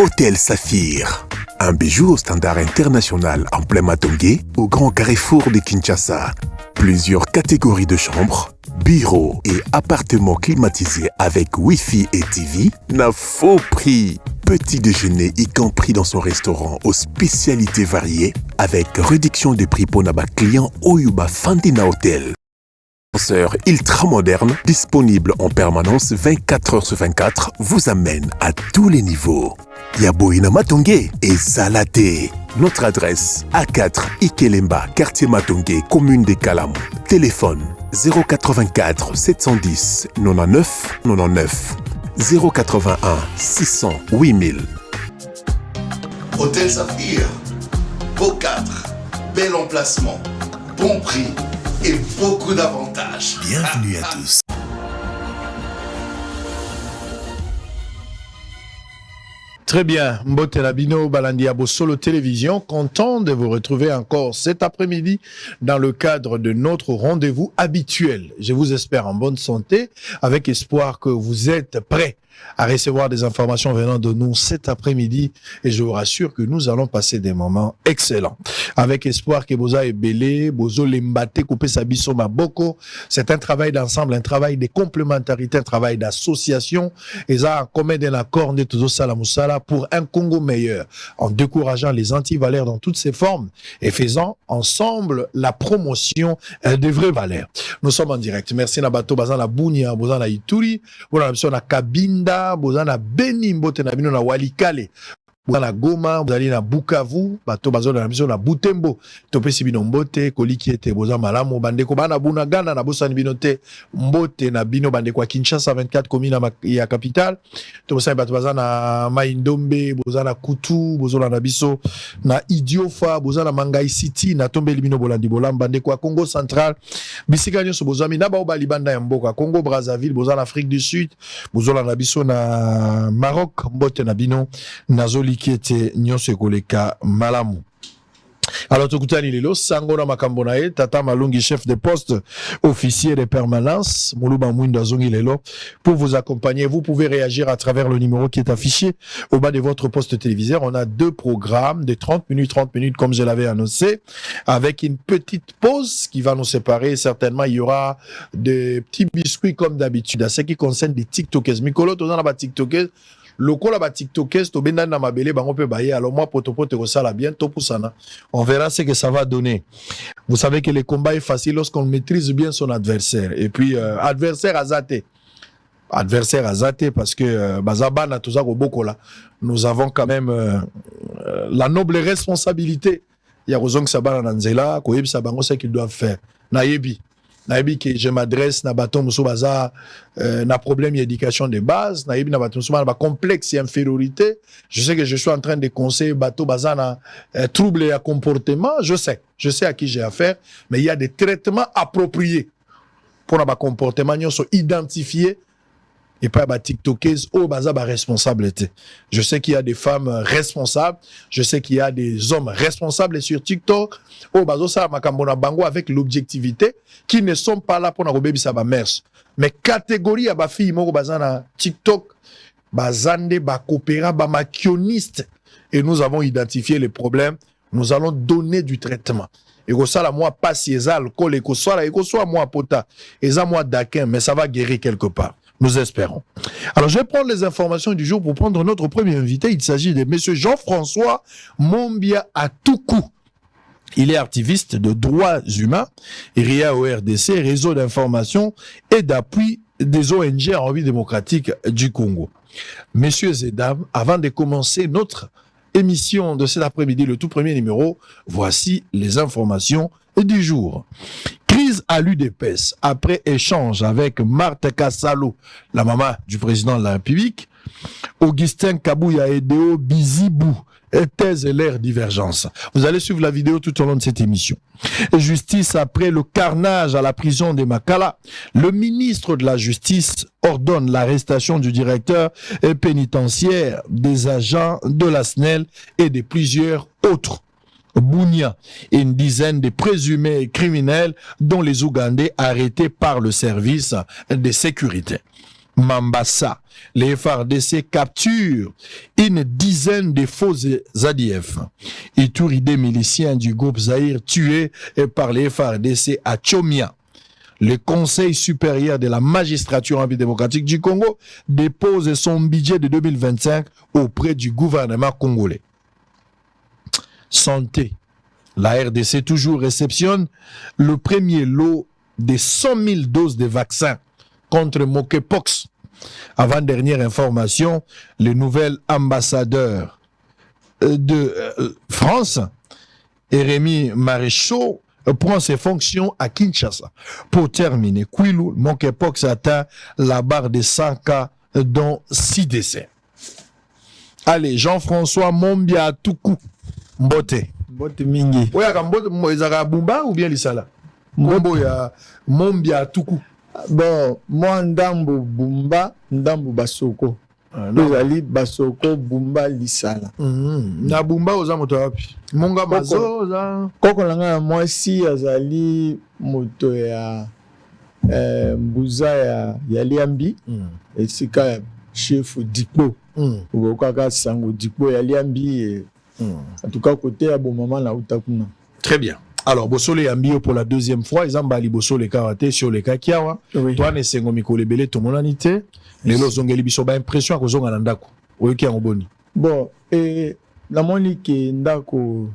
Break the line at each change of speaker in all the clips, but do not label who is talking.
Hôtel Saphir. Un bijou au standard international en plein Matongé, au grand carrefour de Kinshasa. Plusieurs catégories de chambres, bureaux et appartements climatisés avec Wi-Fi et TV, n'a faux prix. Petit déjeuner y compris dans son restaurant aux spécialités variées, avec réduction des prix pour naba clients Oyuba Fandina Hotel. Ascenseur ultra moderne, disponible en permanence 24 heures sur 24, vous amène à tous les niveaux. Yaboina Matongé et Zalaté. Notre adresse A4 Ikelemba, quartier Matongé, commune des Kalam. Téléphone 084 710 99 99 081 600 8000.
Hôtel Saphir, beau cadre, bel emplacement, bon prix et beaucoup d'avantages.
Bienvenue à tous.
Très bien, Mbote Labino, Balandia Solo Télévision, content de vous retrouver encore cet après-midi dans le cadre de notre rendez-vous habituel. Je vous espère en bonne santé, avec espoir que vous êtes prêts à recevoir des informations venant de nous cet après-midi et je vous rassure que nous allons passer des moments excellents. Avec espoir que Boza est belé, Bozo Lembate, Coupé Sabiso Maboko, c'est un travail d'ensemble, un travail de complémentarité, un travail d'association et ça, comme d'un accord de tous Salamoussala pour un Congo meilleur, en décourageant les anti-valeurs dans toutes ses formes et faisant ensemble la promotion des vraies valeurs. Nous sommes en direct. Merci Nabato, Bazana Bounia, Bozana Ituri, Bozana Kabinda, Bozana Beni Mbote na bino na Walikale, Bozana Goma, Bozali na Bukavu, Bato Bazona na biso na Butembo, Topesi bino Mbote, Koliki ete Boza Malamu, Bandeko Bana Bunagana na Bosani binote, Mbote na bino Bandeko Kinshasa 24 commune ya capitale, Topesa Bato Bazana Maindombe, Bozana Kutu, Bozona na biso na Idiofa, Bozana Mangai City, na Tombe Libino Bolandi Bolam, Bandeko Congo central, Bisika Nyoso Bozami na Baoba Libanda ya Mboka, Congo Brazzaville, Bozana Afrique du Sud, Bozona na biso na Maroc, Mbote na bino Nazoli qui était nyonso ekoleka malamu. Alors tukutani lelo Sangona Makambonae, Tata Malungi, chef de poste, officier de permanence, Moulouba Mouinda Zongi lelo, pour vous accompagner. Vous pouvez réagir à travers le numéro qui est affiché au bas de votre poste téléviseur. On a deux programmes de 30 minutes comme je l'avais annoncé, avec une petite pause qui va nous séparer. Certainement, il y aura des petits biscuits comme d'habitude. À ce qui concerne des TikTokers. Mikolo, tu as TikTokers. Lokola ba TikTokers to benda na mabele bango pe baye alors moi potopoto ko sala bien to pusana. On verra ce que ça va donner. Vous savez que le combat est facile lorsqu'on maîtrise bien son adversaire et puis adversaire azaté parce que bazaba na tuza ko bokola. Nous avons quand même la noble responsabilité ya kozong sabana na nzela ko yebisa bango ce qu'ils doivent faire. Na yebi que je m'adresse na baton muso baza na problème d'éducation de base na yebi na baton muso ba complexe et infériorité. Je sais que je suis en train de conseiller bato baza na trouble et comportement, je sais à qui j'ai affaire, mais il y a des traitements appropriés pour na ba comportement nyonso identifié et pas ba TikTokers ou baza ba responsabilité. Je sais qu'il y a des femmes responsables, je sais qu'il y a des hommes responsables sur TikTok ou bazo sa makambona bango avec l'objectivité qui ne sont pas là pour na robebisa ba mers. Mais catégorie ya ba fille moko baza na TikTok bazande ba coopéra ba makioniste et nous avons identifié les problèmes, nous allons donner du traitement. Et que ça la moi passe eza alcool et que soit moi pota et ça moi daquin mais ça va guérir quelque part. Nous espérons. Alors, je vais prendre les informations du jour pour prendre notre premier invité. Il s'agit de M. Jean-François Mombia Atoukou. Il est activiste de droits humains, RIA au RDC, réseau d'information et d'appui des ONG en vie démocratique du Congo. Messieurs et dames, avant de commencer notre émission de cet après-midi, le tout premier numéro, voici les informations du jour. Crise à l'UDPS après échange avec Marthe Kassalo, la maman du président de la République, Augustin Kabouya Edeo Bizibou, thèse et l'air divergence. Vous allez suivre la vidéo tout au long de cette émission. Justice après le carnage à la prison de Makala. Le ministre de la Justice ordonne l'arrestation du directeur pénitentiaire, des agents de la SNEL et de plusieurs autres. Bounia et une dizaine de présumés criminels dont les Ougandais arrêtés par le service de sécurité. Mambasa, les FARDC capturent une dizaine de faux ADF. Ituri, des miliciens du groupe Zahir tués par les FARDC à Tchomia. Le Conseil supérieur de la magistrature en démocratique du Congo dépose son budget de 2025 auprès du gouvernement congolais. Santé. La RDC toujours réceptionne le premier lot de 100 000 doses de vaccins contre monkeypox. Avant-dernière information, le nouvel ambassadeur de France, Rémi Maréchaux, prend ses fonctions à Kinshasa. Pour terminer, Kwilu, monkeypox atteint la barre de 100 cas, dont 6 décès. Allez, Jean-François Mombia Tuku, Mbote.
Mbote mingi.
Oui, Mbote Bumba ou bien Lisala? Mombia Tuku.
Bon, moi ndambo Bumba, ndambo Basoko. Ezali Basoko Bumba Lisala.
Na Bumba oza moto wapi? Monga Mazo oza.
Koko langa mwasi azali moto ya mbuza ya Liambi. Esika chef Dikpo. Ukaka sango Dikpo ya Liambi. En tout cas côté ya bon maman na utakuna.
Très bien. Alors, Bosole Yambio pour la deuxième fois, ils ont bali Bosole Karaté sur les Kakiawa. Toi, ne sengo mikole belé to monanité. Les lozongeli biso ba impression ko zonga ndako. Oyoki en boni.
Bon, la moni ke ndako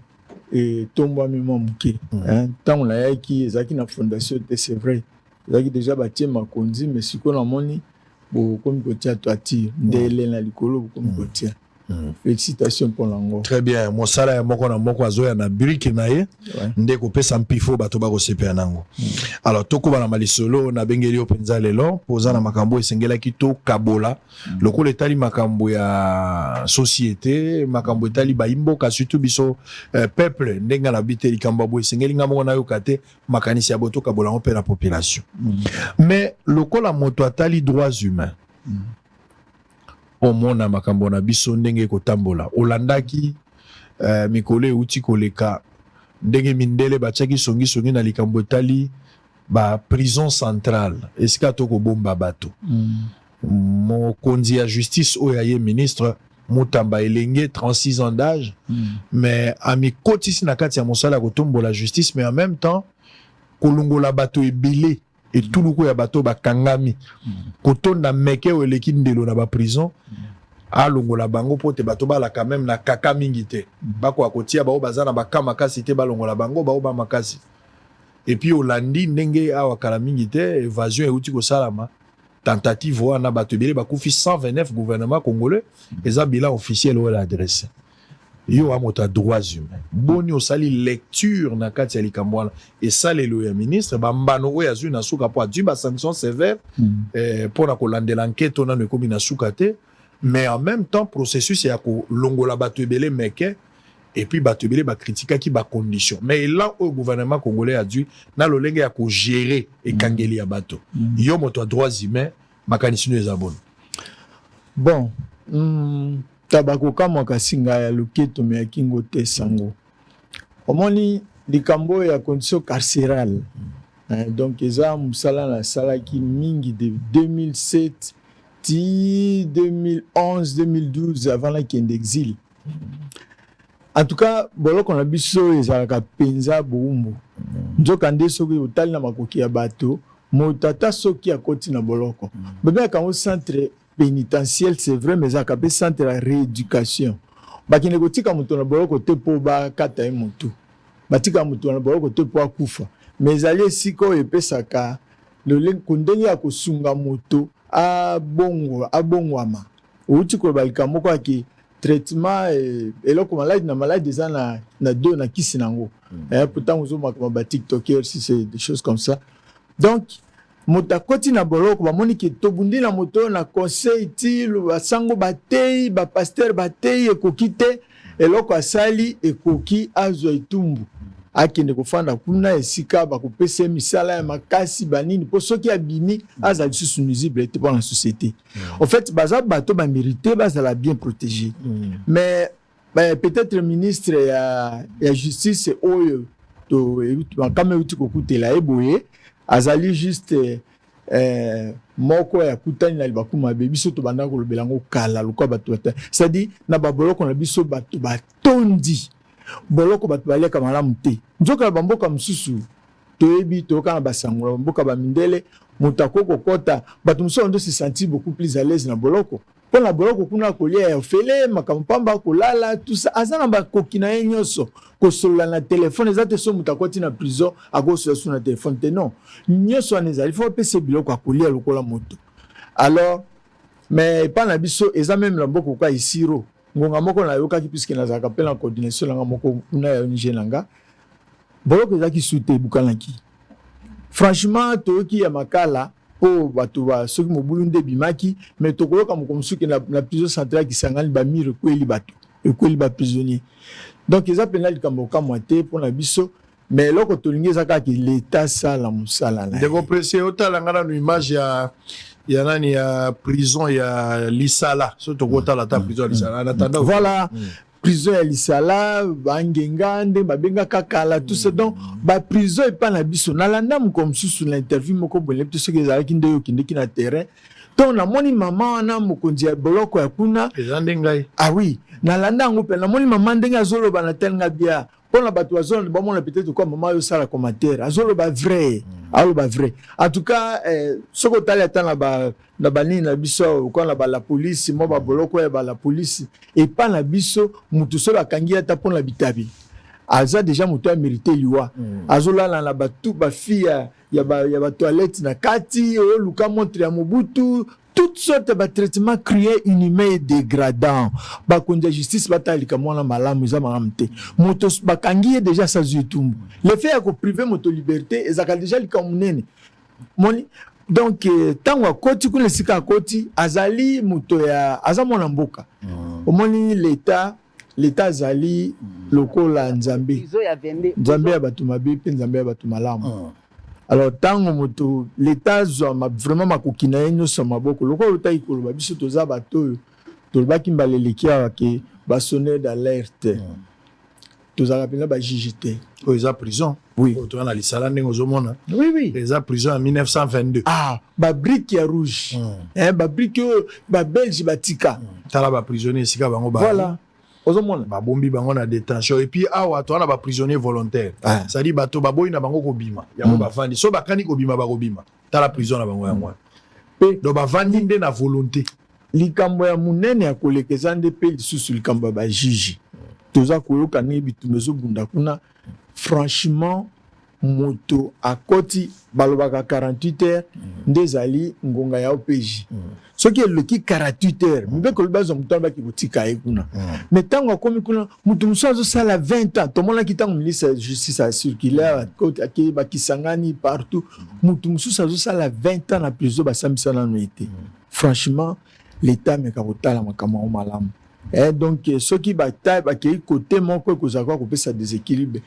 tomba mimo muke. Tant on la yaki ezaki na fondation c'est vrai. Ezaki déjà bâti makonzi mais siko la moni bo comme kotia toati ndele na likolo comme kotia. Félicitations pour l'ango.
Très bien. Mosala ya moko na moko azoya na brique na ye. Ndeko pesa mpifo bato ba ko sepia nango. Alors toko bana malisolo na bengeli openza lelo poza na makambo esengela kito kabola. Lokolo etali makambo ya société, makambo etali ba imboka surtout biso peuple ndenga na biteli kambabo esengeli ngamo na yokate makanisi ya boto kabola on la population. Mais lokolo moto atali droits humains. Omona makambo na biso ndenge kotambola olandaki mikole uti koleka ndenge mindele bachaki songi na likambo etali ba prison centrale esika toko bomba bato mokonzi ya justice oyo aye ministre Mutamba Elenge 36 ans d'âge mais ami kotisi na kati ya mosala kotombola justice mais en même temps kolongola bato ebele et tout le coup ya bato bakangami kotonda meke o eleki ndelo na ba prison alongola bango pote bato bala quand même na kaka mingi te bako akotia bao bazana bakama kasi te balongola bango bao ba makasi et puis Olandi ndenge awa kala mingi te évasion euti ko salama tentative wana bato bele bakufi 129 gouvernement congolais eza bilan officiel ou l'adresse yo amota droits humains boni osali lecture na kati ya likambo et salelo ya ministre bambano oyo azui na suka po adu ba sanction sévère pour na kolandela enquête ona ne komi na suka te mais en même temps processus ya ko longola bato ebele meke et puis bato ebele ba critique ki ba condition mais là au gouvernement congolais a dû na lolenge ya ko gérer et kangeli ya bato yo moto droits humains makanisi no ezabona
bon tabako kama kasinga ya loketo me ya kingo te sango omoni likambo ya condition carcérale donc eza musala na sala ki mingi de 2007 ti 2011 2012 avant la kende exil en tout cas boloko na biso ezalaka penza boumbu nzoka nde soki otali na makoki ya bato motata soki akoti na boloko bebe kango centre pénitentiel c'est vrai mais ça capé centre de rééducation bakine kotika muto na boloko te po ba kata mutu batika muto na boloko te po akufa mais ali siko epesaka le kundenge ya kosunga moto abongwama uti ko balika moko aki traitement eloko malade na malade eza na do na kisi nango pourtant ozo makama ba tiktokers si c'est des choses comme ça donc motakoti na boloko bamoni ke tobundi na moto na conseil ti basango batei ba pasteur batei ekoki te eloko asali ekoki azwa itumbu akende kofanda kuna esika bakopesa misala ya makasi banini po soki abimi azali susu nuisible te pour la société en fait baza bato ba mérité bazala bien protégé mais peut-être le ministre ya justice oyo to quand même uti kokutela eboye azali juste moko ya kutani na libaku mabe biso to banda ko lobelango kala lokwa bato bata c'est-à-dire na baboloko na biso bato batondi boloko bato baleka malamu te nzoka bamboka mususu toyebi toyoka na basangola bamboka bamindele mutako kokota bato mususu ndo se sentir beaucoup plus à l'aise na boloko pour la boloko kuna kolia ya fele makampamba kolala tout ça azana bakoki na ye nyonso kosolola na telefone eza te so mutakoti na prison akosola sur na telefone te non nyonso anezali faut pese biloko akolia lokola moto alors mais pas na biso eza même la mboko kwa isiro ngonga moko na yokaki puisque nazaka pe na coordination nanga moko kuna ya ONG nanga boloko ezaki sute bukanaki franchement toyoki ya makala po bato ba soki mobulu nde bimaki mais tokoyoka mokomusuki na prison centrale kisangani bamire ekweli ba prisonnier donc eza pena likambo kamwa te mpona biso mais eloko tolingi eza kaka l'état sala mosala na
ndeko presse otalanga nano image ya nani ya prison ya Lisala so tokotala ta prison ya Lisala en attendant
voilà prison ya Lisala bangenga nde babenga kakala tout ça donc ba prison epa na biso nalanda mokomususu na interview moko boye to soki ezalaki nde yokindeki na terrain to namoni mama wana mokonzi ya boloko ya kuna
ezande ngai
ah oui nalanda yango mpe namoni mama ndenge azoloba na telenga bia mpona bato bazoloba bamona peut-être quoi mama oyo osala commentaire azoloba vrai aloba vrai en tout cas soki otali ata na banini na biso kwa na bala polisi mo baboloko ya bala polisi epa na biso mutu soki akangi ata mpona bitabi aza déjà moto ya mérité liwa azolala na batu bafille ya ba toilette na kati oyo luka montre ya mobutu toutes sortes de traitements cruels, inhumains et dégradants. Bakonja justice batalika mwana malamu za malamu te. Moto bakangi déjà sa zutumbu. Le fait ko priver moto liberté ezaka déjà lika munene. Moni donc tango koti kuna sika koti azali moto ya azamona mboka. Omoni l'état azali lokola nzambe. Nzambe ya batu mabe pe nzambe ya batu malamu. Alors tango moto l'état vraiment makoki na ye nyonso maboko lokola otaki koloba biso toza bato tolobaki mbaleleki awa ke basonner d'alerte tozalaka mpena bajuge te
oyo eza prison
oui
toza na Lisala ndenge ozomona
oui
eza prison en 1922
babrike ya rouge babrike oyo babelge batika
tala baprisonnier esika bango
voilà ozomona
babombi bango na détention et puis awa toana ba prisonnier volontaire c'est-à-dire bato baboyi na bango kobima yango bavandi so bakani kobima bakobima tala prison na bango yango pe do bavandi nde na volonté
likambo ya munene ya kolekeza nde pe lisusu likambo ya bajuge toza koyoka nini bitumba ezobunda kuna franchement moto akoti balobaka 48 heures nde ezali ngonga ya OPJ soki eloki 48 heures mbe koloba zo moto abaki kotika ye kuna mais ntango akomi kuna moto mosusu azosala 20 ans tomonaki ntango ministre ya justice acirculaire bakisangani partout moto mosusu azosala 20 ans na prison basambisa nano ete franchement l'état meka kotala makambo yango malamu donc soki bakei kote moko ekozala kwa kopesa déséquilibre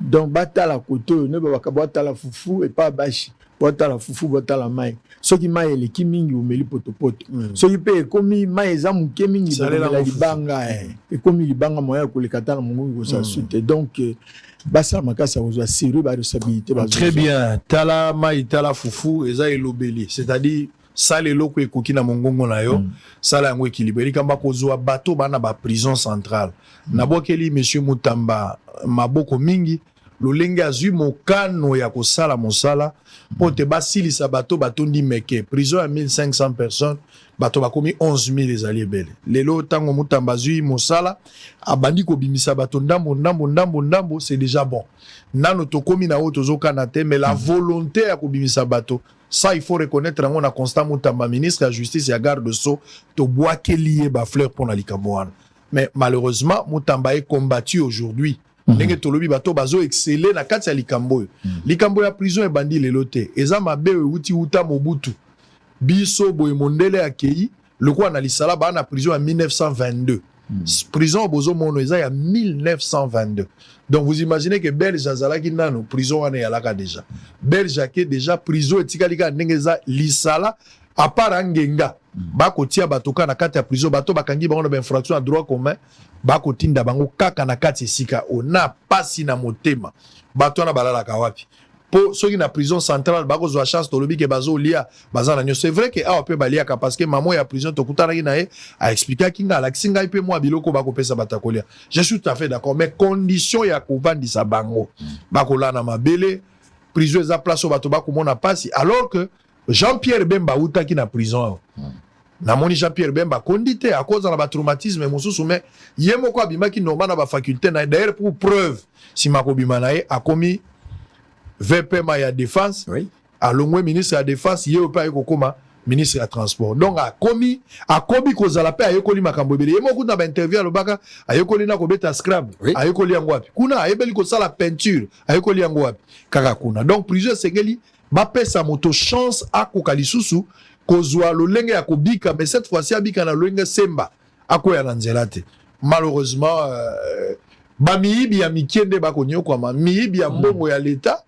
donc batala kote oyo ne babaka batala fufu epa bashi batala fufu batala mai soki mai eleki mingi omeli potopoto soki mpe ekomi mai eza moke mingi bakomela libanga ekomi libanga moya ya koleka ta na mongongi kozala sute donc basala makasi ya kozwa sérieux baresponsabilité
très bien tala mai tala fufu eza elobeli c'est-à-dire sala eloko ekoki na mongongo na yo sala yango équilibré likamba kozwa bato bana ba prison centrale nabokeli monsieur Mutamba maboko mingi lolenge azwi mokano ya kosala mosala po te basilisa bato batondi meke prison ya 1500 personnes bato bakomi 11000 ezali ebele lelo tango Mutamba azwi mosala abandi kobimisa bato ndambo c'est déjà bon nano tokomi na oyo tozokana te mais la volonté ya kobimisa bato ça il faut reconnaître on a constant Mutamba ministre de la justice et garde de sceaux to bois lié ba fleur pour la likambo mais malheureusement Mutamba est combattu aujourd'hui ndenge tolobi bato bazo exceller na kati ya likambo ya prison e bandi lelo te eza mabe uti uta mobutu biso boye mondele akei lokwa na Lisala ba na prison en 1922 prison bozo mono eza ya 1922 donc vous imaginez que Belge azalaki nano prison wana yalaka déjà Belge ake déjà prison etikalika ndenge eza Lisala à part ngenga bakotia batoka na kati ya prison bato bakangi bango na infraction à droit commun bakotinda bango kaka na kati esika ona pasi na motema bato na balala ka wapi pour ceux qui na prison centrale bako zo chance to lobi ke bazo lia bazana nyo. C'est vrai que a peut balia ka parce que maman ya prison to kutana ki na e a expliquer kinga la kinga ipe moi biloko bako pesa batakolia. Je suis tout à fait d'accord, mais condition ya kovandisa bango bako la na mabele prison za place bato bako mona pasi alors que Jean-Pierre Bemba uta ki na prison na moni Jean-Pierre Bemba kondite à cause de la traumatisme mususu mais yemo ko abima ki normal na ba faculté na d'ailleurs pour preuve si makobima na e a commis VP ya défense, oui. À l'ongwe ministre de la défense, il y a pas kokoma ministre de la transport. Donc a commis kozala pe ayekoli makambo bele. Yemo kuna ba interview à lobaka ayekoli na kobeta scrap, oui. Ayekoli yango wapi. Kuna ayebeli ko sala peinture, ayekoli yango wapi. Kaka kuna. Donc plusieurs sengeli ba pesa moto chance a kokalisusu kozwa lolenge ya kobika mais cette fois-ci abika na lolenge semba akoya na nzela te. Malheureusement ba miyibi ya mikende ba konyo kwa ma miyibi ya mbongo ya l'état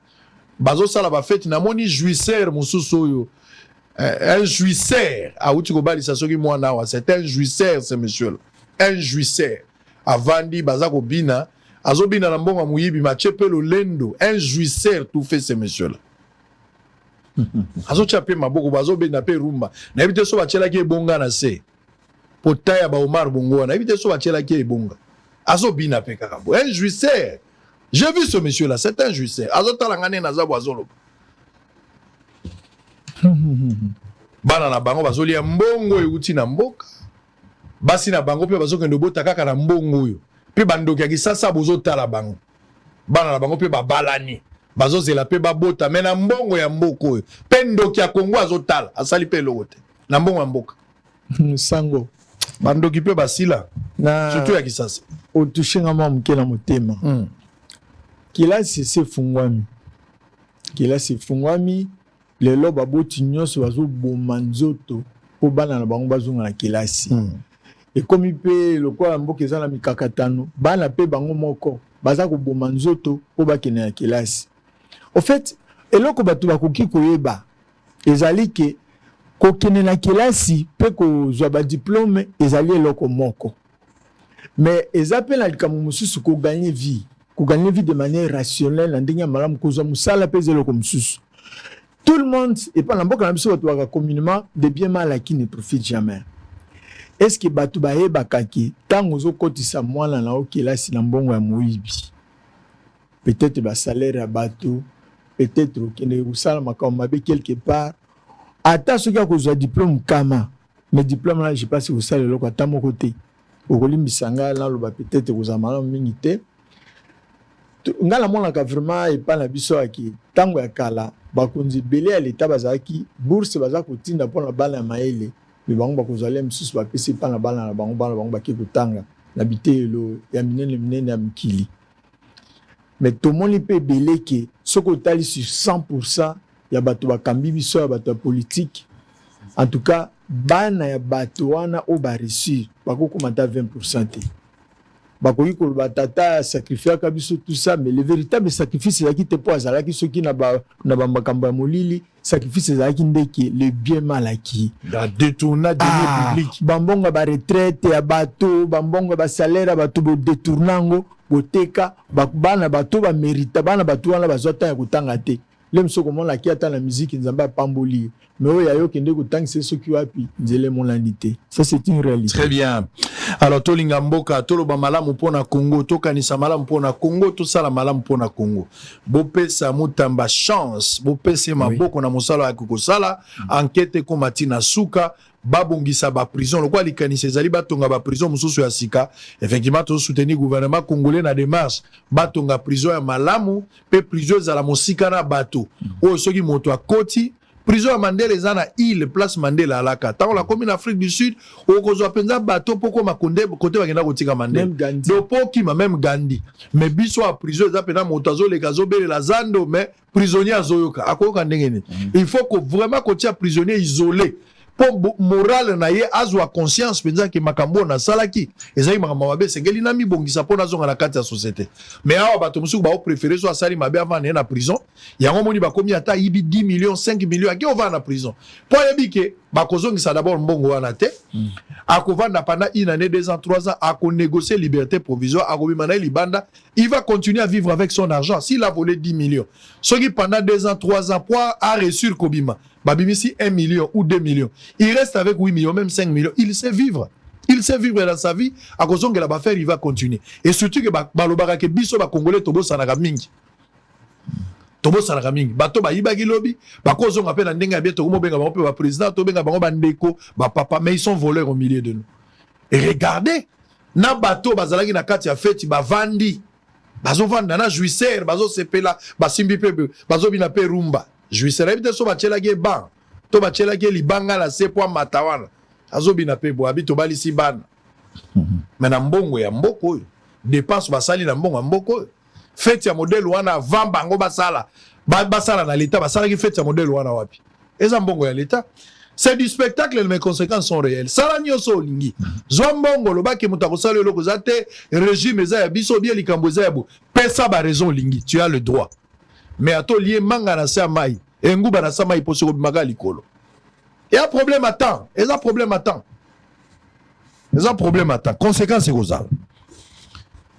bazo sala ba fête na moni jouisseur mususu oyo un jouisseur a uti ko bali sa soki mwana wa c'est un jouisseur ce monsieur là un jouisseur avandi baza ko bina azo bina na mbongo muyibi machepelo lendo un jouisseur tout fait ce monsieur là azo chape maboko bazo bina pe rumba na ebite so bachela ki ebonga na se potaya ba Omar Bongo na ebite so bachela ki ebonga azo bina pe kakabo un jouisseur. J'ai vu ce monsieur-là, c'est un jouisseur. Azotalangane nazabo azolo. Bana na bango bazoli mbongo euti na mboka. Basi na bango pe bazokende bota kaka na mbongo yo. Pe bandoki akisasa bozotala bango. Bana na bango pe babalani. Bazozela pe babota mais na mbongo ya mboko yo. Pe ndoki ya Kongo azotala, asali pe lokote. Na mbongo ya mboka.
Sango.
Bandoki pe basila.
Na
surtout ya kisasa.
Otushinga mwa mkela motema. Kilasi se fungwami. Kilasi fungwami lelo baboti nyonso bazo boma nzoto po bana na bango bazonga na kilasi. Et comme pe lokwa mboka eza na mikakatano, bana pe bango moko baza ko boma nzoto po bakene na kilasi. Au fait, eloko batu bakoki koyeba ezali ke kokene na kilasi pe ko zwa ba diplôme ezali eloko moko. Mais ezapel na likamu mususu ko gagner vie. Ko gagner vie de manière rationnelle ndenge malamu kozwa musala pezelo comme susu. Tout le monde et pas n'importe quel biso to communément de bien mal à qui ne profite jamais. Est-ce que batu bae bakaki tango zo kotisa mwana na okela si na mbongo ya moyibi. Peut-être ba salaire ya bato, peut-être que ne usala makamba be quelque part. Ata soki akozwa diplôme kama, mais diplôme là je passe au salaire loko atamo côté. Okolimbisanga na loba peut-être kozamala mingi te. Ngala mona ka vraiment et pas na biso aki tango ya kala bakonzi belé ya l'état bazaki bourse bazako tinda pona bala ya maele mais bango bakozale msusu ba pesi pa na bala na bango baki kutanga na bitelo ya minene ya mikili mais tout monde peut belé que soko tali sur 100% ya bato bakambi biso ya bato politique en tout cas bana ya bato wana o ba réussir bako komata 20% te. Bakoki ko batata sacrifier ka biso tout ça mais le véritable sacrifice c'est qui te pose à qui ceux qui na ba makamba molili sacrifice c'est qui ndeki le bien mal acquis
la détourna de public
bambonga ba retraite ya bato bambonga ba salaire ya bato bo détournango boteka bana bato ba mérite bana bato wana bazota ya kutanga te le mso comment la qui attend la musique nzamba pamboli mais oya yo kende kutanga c'est ce qui wapi nzele molandité ça c'est une réalité.
Très bien. Alors tolinga mboka toloba malamu pona Congo tokanisa malamu pona Congo to sala malamu pona Congo bopesa mutamba chance bopesa maboko na mosala ya kokosala enquête komati na suka babongisa ba prison lokwa likanisa ezali batonga ba prison mususu ya sika effectivement to soutenir gouvernement congolais na démarche batonga prison ya malamu pe prison za la mosika na bato o soki moto akoti prison ya Mandela ezana île place Mandela alaka tant la commune Afrique du Sud o kozwa penza bato poko makonde côté bakenda kotika Mandela dopo kima même Gandhi mais biso a prison za pena moto azoleka zobele la zando mais prisonnier azoyoka akoyoka ndenge ni il faut que vraiment kotia prisonnier isolé po moral na ye azwa conscience penza ke makambo na salaki ezali makambo mabe sengeli na mibongisa po nazonga na kati ya société mais awa bato musuku ba préférer so asali mabe avant na prison yango moni bakomi ata yibi 10 millions 5 millions aki ova na prison po yebi ke bakozongisa d'abord mbongo wana te akovanda pendant 1 année 2 ans 3 ans ako négocier liberté provisoire akobima na libanda il va continuer à vivre avec son argent s'il a volé 10 millions soki pendant 2 ans 3 ans pour a reçu kobima babimisi 1 million ou 2 millions il reste avec 8 millions même 5 millions il sait vivre dans sa vie à cause que la affaire il va continuer et surtout que balobaka ke biso ba congolais tobo sanaka mingi bato ba yibaki lobi ba kozonga pe na ndenga bieto ko benga ba pe ba président to benga bango ba ndeko ba papa mais ils sont voleurs au milieu de nous et regardez na bato bazalaki na kati ya fête ba vandi bazo vanda na jouisseur bazo sepela ba simbi pe bazo bina pe rumba jouisseur ebite so ba chelaki ban to ba chelaki libanga la sepo matawana azo bina pe bo abito balisi bana mais na mbongo ya mboko dépense basali na mbongo ya mboko fête ya modèle wana avant bango basala na l'état basala ki fête ya modèle wana wapi eza mbongo ya l'état c'est du spectacle mais les conséquences sont réelles sala nyoso lingi zwa mbongo lobaki mutako sala loko zate régime eza ya biso bien likambo eza ya bo pesa ba raison lingi tu as le droit mais ato lié manga na sa mai enguba na sa mai poso ko bimaka likolo et un problème attend conséquence kozala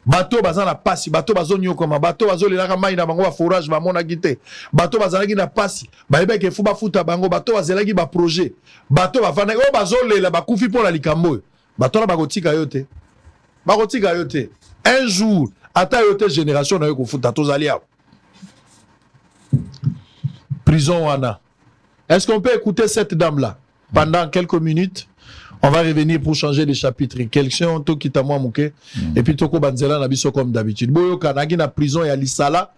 bato bazana pasi bato bazonyo koma bato bazolelaka mai na bango ba forage ba mona gite bato bazalaki na pasi bayebeke fu bafuta bango bato bazelaki ba projet bato bafana o bazolela bakufi pour la likambo bato na bakotika yote un jour ata yote génération na yo kofuta tozali awo prison wana. Est-ce qu'on peut écouter cette dame là pendant quelques minutes? On va revenir pour changer de chapitre. Quelqu'un to kita moi mouke et puis toko banzela na biso comme d'habitude. Boyo kanagi na prison ya lisala.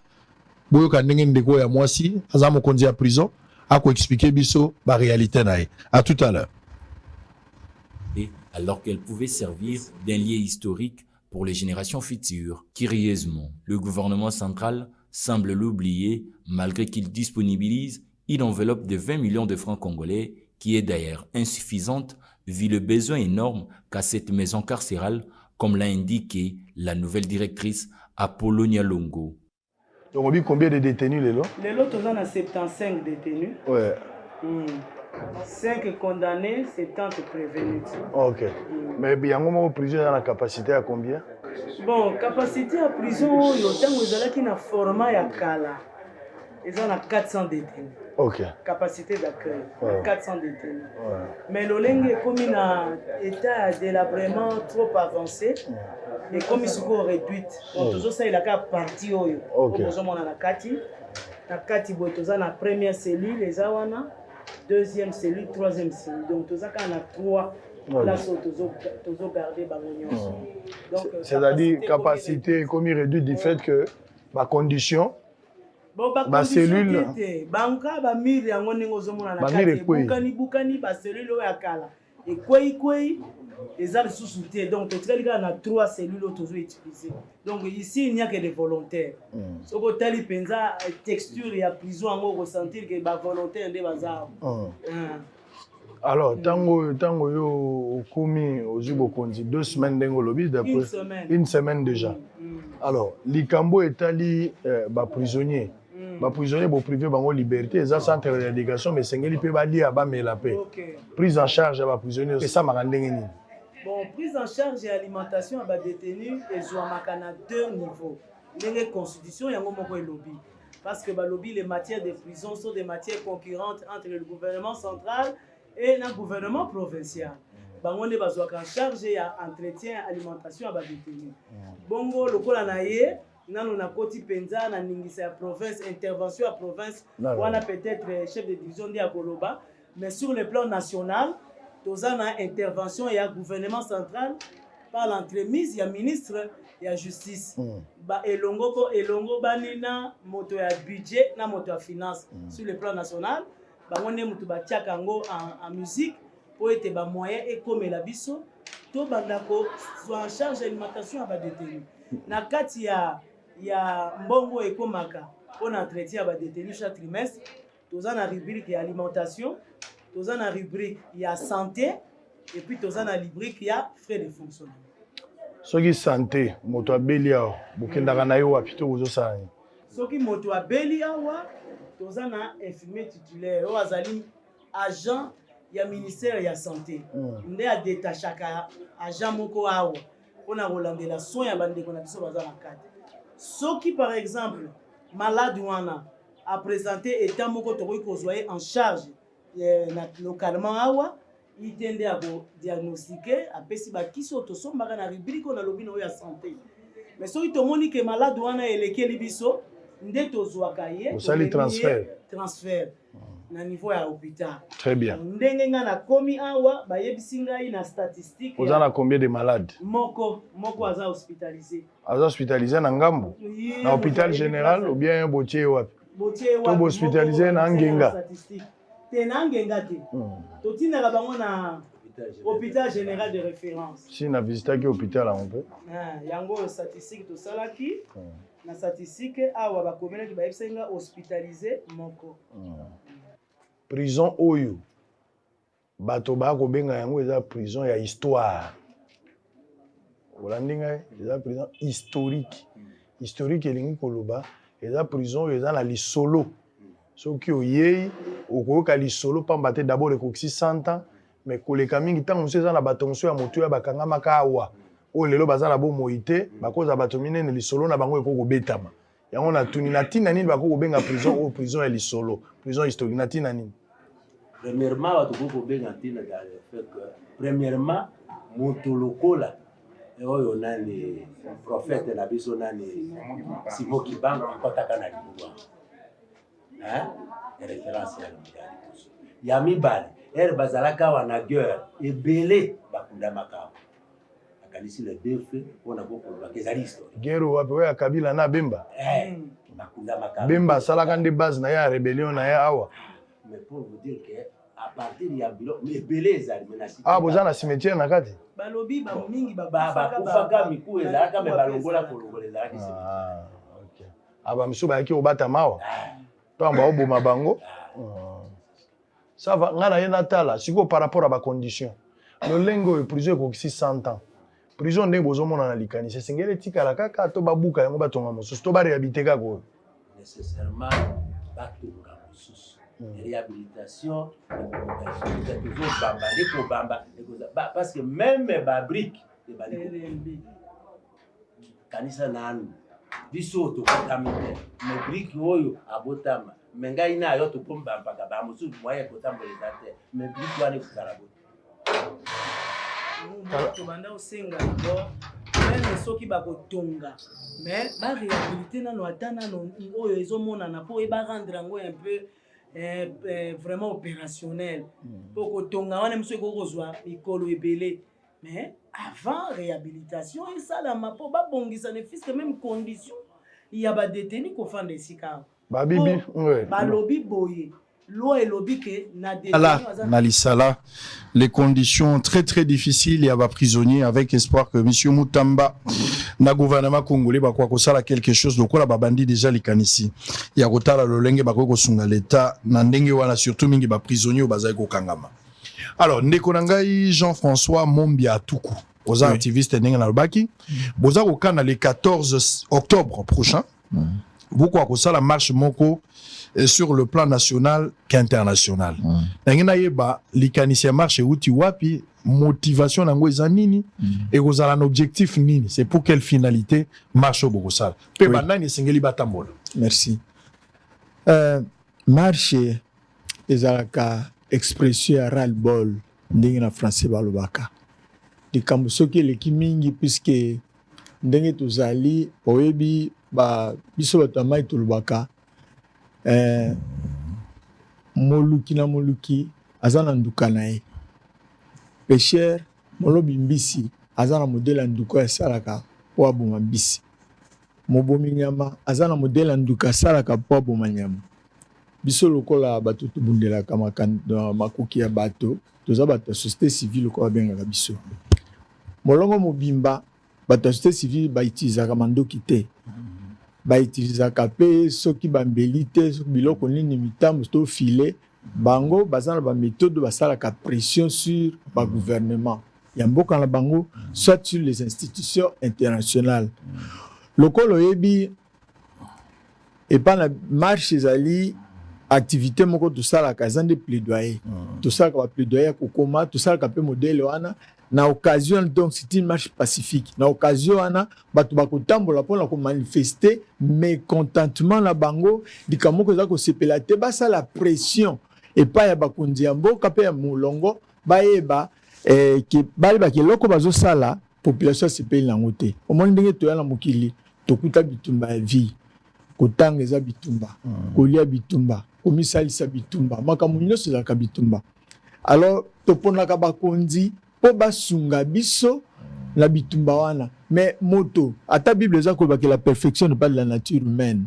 Boyo kanenge ndeko ya mwasi azamo konzi ya prison ako expliquer biso ba réalité nae. À tout à l'heure.
Alors qu'elle pouvait servir d'un lien historique pour les générations futures. Curieusement, le gouvernement central semble l'oublier malgré qu'il disponibilise une enveloppe de 20 millions de francs congolais qui est d'ailleurs insuffisante vu le besoin énorme qu'a cette maison carcérale, comme l'a indiqué la nouvelle directrice Apollonia Longo.
Donc on dit combien de détenus les lots?
Les lots, on a 75 détenus.
Ouais.
5 condamnés, 70 prévenus.
Ok. Mais il y a un moment où prison a la capacité à combien?
Bon, capacité à prison, il y a un format à Kala. Ils ont 400 détenus.
Ok.
Capacité d'accueil, 400 détenus. Mais l'Oleng est comme un état délabrement trop avancé et comme il se réduit. Donc, tout ça, il a qu'à partir. Ok. Comme on a la Kati. La Kati, il y a la première cellule, les Awana. Deuxième cellule, troisième cellule. Donc, tout ça, quand on a 3 places, toujours garder donc
c'est-à-dire capacité comme il réduit du fait que ma condition ba cellule
banka ba mire yango ningo zomona na kati bukani ba cellule ya kala et kwei ezali sous-souté donc totikali na 3 cellules toujours utilisées. Donc ici il n'y a que des volontaires. Soko tali penza texture ya prison yango ressentir que ba volontaire nde bazao.
Alors tango yo okumi ozubo konzi 2 semaines dengo lobi d'après une semaine déjà. Alors likambo etali ba prisonnier bo privé bango liberté eza centre de rééducation mais sengeli pe bali aba mela pe. Prise en charge ba prisonnier et ça marandenge ni.
Bon, prise en charge et alimentation à détenus et à 2 niveaux. Les constitutions, il y a un moment lobby. Parce que lobby, les matières de prison sont des matières concurrentes entre le gouvernement central et le gouvernement provincial. On est en charge et entretien alimentation à détenus. Bongo, le col anaye, on a côté penza, na ningisa province, intervention à province, on a peut-être chef de division de Akoloba, mais sur le plan national, nous avons une intervention et un gouvernement central par l'entremise, il y a ministre et la justice. Elongo banina moto ya budget na moto ya finance sur le plan national. On est en musique pour être ba moyen et comme la biso to bandako soit en charge d'alimentation à détenus. Na kati ya mbongo ekomaka on entretien ba détenus chaque trimestre. Nous avons une rubrique alimentation. toza na rubrique ya santé et puis toza na rubrique ya frais de fonctionnement.
Soki santé moto abeli awa bokendaka na ye wapi to kozosala nini?
Soki moto abeli awa toza na infirmier titulaire oyo azali agent ya ministère ya santé nde adetachaka agent moko awa mpona kolandela soin ya bandeko na biso baza na kati. Soki par exemple malade wana apresente état moko tokoki kozwa ye en charge localement awa ite nde akodiagnostike apesi bakisi oyo tosombaka na rubrike oyo nalobi na oyo ya santé. Mais soki tomoni ke malade wana elekeli biso nde tozwaka ye
osali transfert
na niveau ya hôpital.
Très bien.
Ndenge nga nakomi awa bayebisi ngai na statistique
oza na combien de malades?
moko aza hospitalisé.
Aza hospitalisé na ngambo na hôpital général ou bien botie wapi? To hospitalisé na Ngenga
te na Ngenga te totindaka bango na hôpital général de référence.
Si na visitaki hôpital en peu
yango statistique tosalaki na statistique awa bakomelaki bayebisa nga hospitalisé moko.
Prison oyo bato bakobenga yango eza prison ya histoire. Olandi ngai eza prison historique elingi koloba eza prison oyo eza na lisolo soki oyei okoyoka lisolo pamba te d'abord ekokisi 100 ans mais koleka mingi ntango mosusu eza na bato mosusu ya motu ya bakangamaka awa oyo lelo baza na bomoi te bakoza bato minene lisolo na bango ekokobetama yango natuni na ntina nini bakokobenga prison oyo prison ya lisolo prison historique na ntina nini?
Premièrement bato kokobenga ntina dans le fait que premièrement moto lokola oyo nani prophète na biso nani Simon Kibango akotaka na libwa référence ya l'hôpital ya mibale bazalaka wana guerre ebele bakundamaka akanisi le défait mpona kokoloba ezali histoire
guerre wapi oyo ya Kabila na Bemba
bakundamaka
Bemba asalaka nde base na ye ya rébellion na ye awa.
Mais pour vous dire que à partir ya bilo ebele ezali menasi
boza na cimetière na kati
balobi bamingi
bakufaka miku ezalaka me balongola ezalaki
ok bamisu bayaki kobata mawa to baoboma bango ça va nga na ye natala sikoyo par rapport à bacondition lolenge oyo prison ekokisi 100 ans prison ndenge bozomona na likanisi esengeli etikala kaka to babuka yango batonga mosusu to barehabilite kaka oyo
nécessairement batonga mosusu réhabilitation toujours bamba ndeko bamba parce que même babrique ebali kanisa nanu biso tokotami te mais brique oyo abotama me ngai nayo tokombambaka bamosusu moye kotamboleza te mais brique wana ekokala
tobanda osenga d'abord meme soki bakotonga mais baréhabilité nano ata nano oyo ezomonana mpo ebarendre yango un peu vraiment opérationnel mpo kotonga wana mosu ekoki kozwa mikolo ebele mais avant réhabilitation esalama mpo babongisa ne fiske même condition ya badétenu kofanda esika awa
babibi
balobi boye loi elobi ke na
na lisala les conditions très très difficiles ya ba prisonnier avec espoir que monsieur Mutamba na gouvernement congolais bakwa kosala quelque chose lokola babandi déjà likanisi ya kotala lolenge bakoko sunga l'état na ndenge wana surtout mingi ba prisonnier bazai ko kangama. Alors ndeko na ngai Jean-François Mombia Tuku oza activiste ndenge na lobaki boza ko kana le 14 octobre prochain beaucoup akosala marche moko sur le plan national qu'international. Nangina yeba likanisi ya marche uti wapi motivation nango eza nini et kozala un objectif nini, c'est pour quelle finalité marche au Bogosal pe bandani sengeli batambola.
Merci. Marche ezalaka expression ya ras-le-bol ndenge na français balobaka likambo soki eleki mingi puisque ndenge tozali oyebi biso bato ya mai tolobaka moluki na moluki aza na nduka na ye pêcheur molobi mbisi aza na modele ya nduka asalaka mpo aboma mbisi mobomi nyama aza na modele ya nduka asalaka mpo aboma nyama biso lokola bato tobundelaka makoki ya bato toza bato ya société civile lokola babengaka biso molongo mobimba bato ya société civile baitilizaka mandoki te baitilizaka mpe soki bambeli te soki biloko nini mitambo to file bango bazana ba méthode basala ka pression sur ba gouvernement ya mboka na bango soit sur les institutions internationales lokolo yebi et pas la marche ezali activité moko to sala ka zande plaidoyer to sala ka plaidoyer ko koma to sala ka pe modèle wana na occasion donc c'est une marche pacifique na occasion wana batu bakotambola pona ko manifester mécontentement na bango likamoko za ko sepela te basa la pression et pas ya bakundi ya mboka pe ya mulongo bayeba ki bayeba ki loko bazo sala population sepela nango te omoni ndenge to yana mokili tokuta bitumba ya vie kotanga eza bitumba kolia bitumba komisalisa bitumba makambo nyonso ezalaka bitumba alors toponaka bakonzi po basunga biso na bitumba wana mais moto ata bible eza kolobaki la perfection n'est pas de la nature humaine